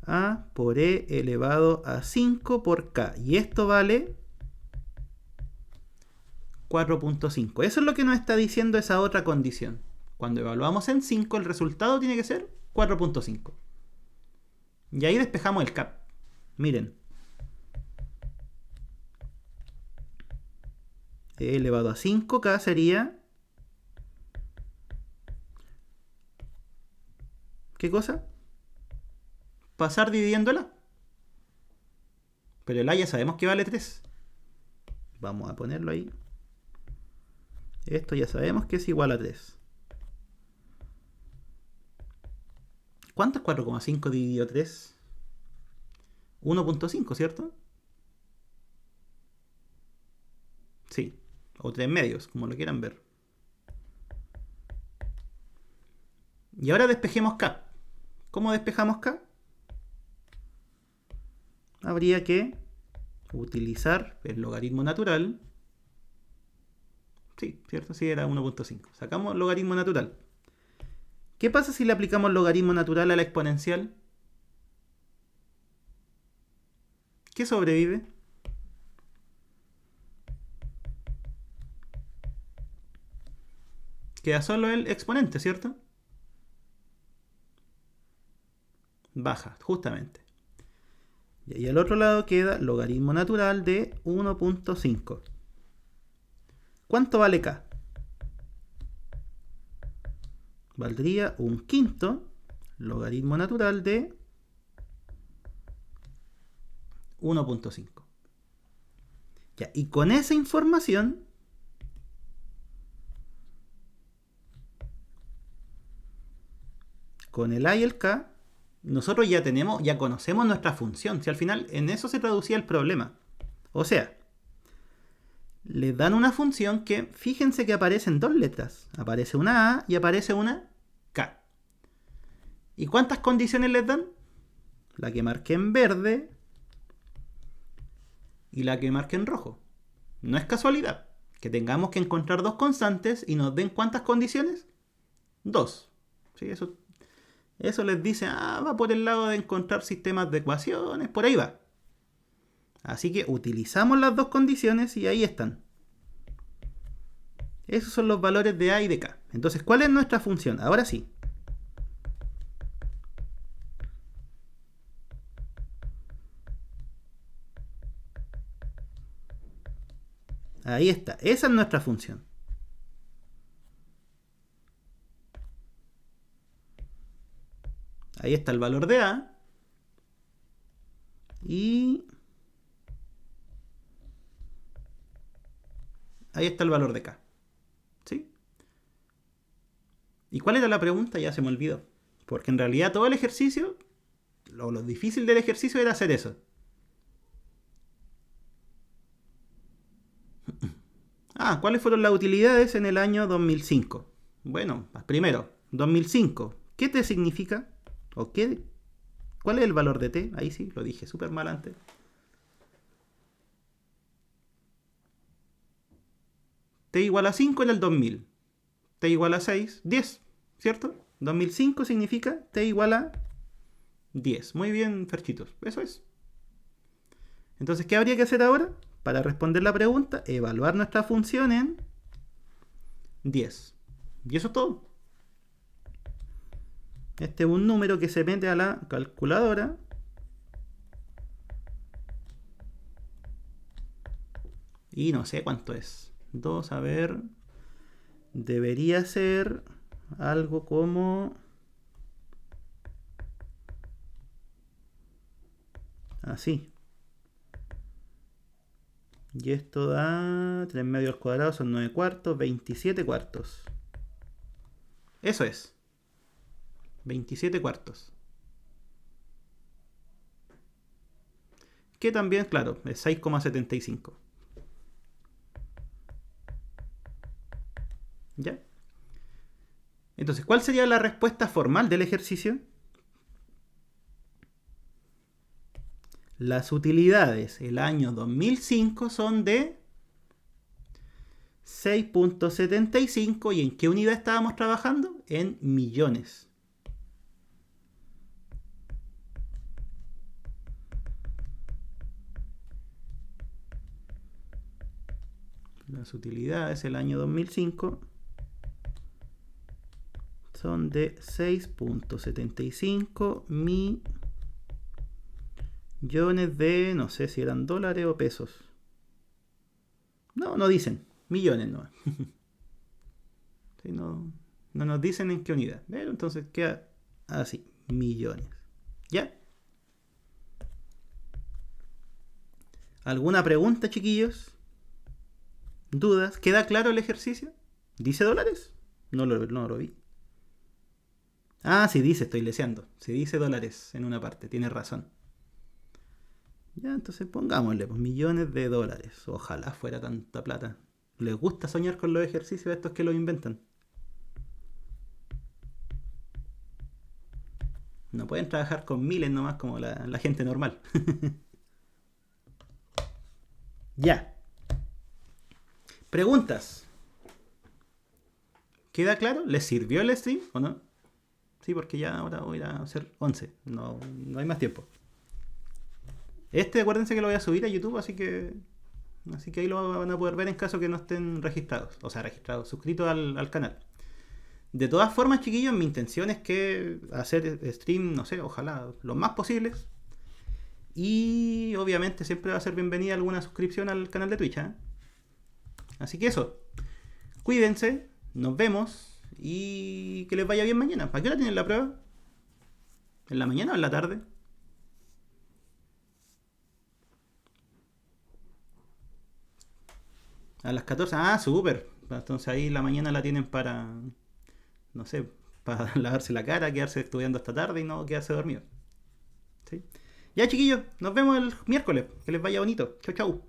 A por e elevado a 5 por k. Y esto vale 4.5. Eso es lo que nos está diciendo esa otra condición. Cuando evaluamos en 5, el resultado tiene que ser 4.5. Y ahí despejamos el cap. Miren. E elevado a 5k sería... ¿Qué cosa? Pasar dividiendo el a. Pero el a ya sabemos que vale 3. Vamos a ponerlo ahí. Esto ya sabemos que es igual a 3. ¿Cuánto es 4,5 dividido 3? 1.5, ¿cierto? Sí. O 3 medios, como lo quieran ver. Y ahora despejemos k. ¿Cómo despejamos k? Habría que utilizar el logaritmo natural. Sí, ¿cierto? Sí, era 1.5. Sacamos logaritmo natural. ¿Qué pasa si le aplicamos logaritmo natural a la exponencial? ¿Qué sobrevive? Queda solo el exponente, ¿cierto? Baja, justamente. Y al otro lado queda logaritmo natural de 1.5. ¿Cuánto vale k? Valdría un quinto logaritmo natural de 1.5. Ya, y con esa información con el a y el k, nosotros ya conocemos nuestra función. Si al final en eso se traducía el problema. O sea, les dan una función que, fíjense que aparecen dos letras. Aparece una a y aparece una k. ¿Y cuántas condiciones les dan? La que marqué en verde y la que marqué en rojo. No es casualidad que tengamos que encontrar dos constantes y nos den ¿cuántas condiciones? 2. ¿Sí? Eso les dice, va por el lado de encontrar sistemas de ecuaciones, por ahí va. Así que utilizamos las dos condiciones y ahí están. Esos son los valores de a y de k. Entonces, ¿cuál es nuestra función? Ahora sí. Ahí está. Esa es nuestra función. Ahí está el valor de a. Y ahí está el valor de k. ¿Sí? ¿Y cuál era la pregunta? Ya se me olvidó. Porque en realidad todo el ejercicio, lo difícil del ejercicio era hacer eso. ¿Cuáles fueron las utilidades en el año 2005? Bueno, primero, 2005. ¿Qué t significa? ¿O qué? ¿Cuál es el valor de t? Ahí sí, lo dije súper mal antes. T igual a 5 era el 2000. T igual a 6, 10, ¿cierto? 2005 significa T igual a 10. Muy bien, Ferchitos. Eso es. Entonces, ¿qué habría que hacer ahora? Para responder la pregunta, evaluar nuestra función en 10. Y eso es todo. Este es un número que se mete a la calculadora. Y no sé cuánto es. 2, a ver. Debería ser algo como... así. Y esto da 3 medios al cuadrado, son 9 cuartos, 27 cuartos. Eso es. 27 cuartos. Que también, claro, es 6,75. ¿Ya? Entonces, ¿cuál sería la respuesta formal del ejercicio? Las utilidades el año 2005 son de 6,75. ¿Y en qué unidad estábamos trabajando? En millones. Las utilidades el año 2005 son de 6,75 millones de... no sé si eran dólares o pesos. No dicen. Millones no. Sí, no nos dicen en qué unidad. Pero entonces queda así. Millones. ¿Ya? ¿Alguna pregunta, chiquillos? ¿Dudas? ¿Queda claro el ejercicio? ¿Dice dólares? No lo vi. Ah, sí dice, estoy leseando. Sí dice dólares en una parte, tienes razón. Ya, entonces pongámosle, pues, millones de dólares. Ojalá fuera tanta plata. ¿Les gusta soñar con los ejercicios de estos que los inventan? No pueden trabajar con miles nomás como la gente normal. Ya. Preguntas. ¿Queda claro? ¿Les sirvió el stream o no? Sí, porque ya ahora voy a hacer 11. No hay más tiempo. Acuérdense que lo voy a subir a YouTube, así que ahí lo van a poder ver en caso que no estén registrados. O sea, registrados, suscritos al canal. De todas formas, chiquillos, mi intención es que hacer stream, no sé, ojalá los más posibles. Y obviamente siempre va a ser bienvenida alguna suscripción al canal de Twitch, ¿eh? Así que eso. Cuídense, nos vemos y que les vaya bien mañana. ¿A qué hora tienen la prueba? ¿En la mañana o en la tarde? A las 14. Ah, súper. Entonces ahí la mañana la tienen para, no sé, para lavarse la cara, quedarse estudiando hasta tarde y no quedarse dormido. ¿Sí? Ya, chiquillos, nos vemos el miércoles. Que les vaya bonito. Chau, chau.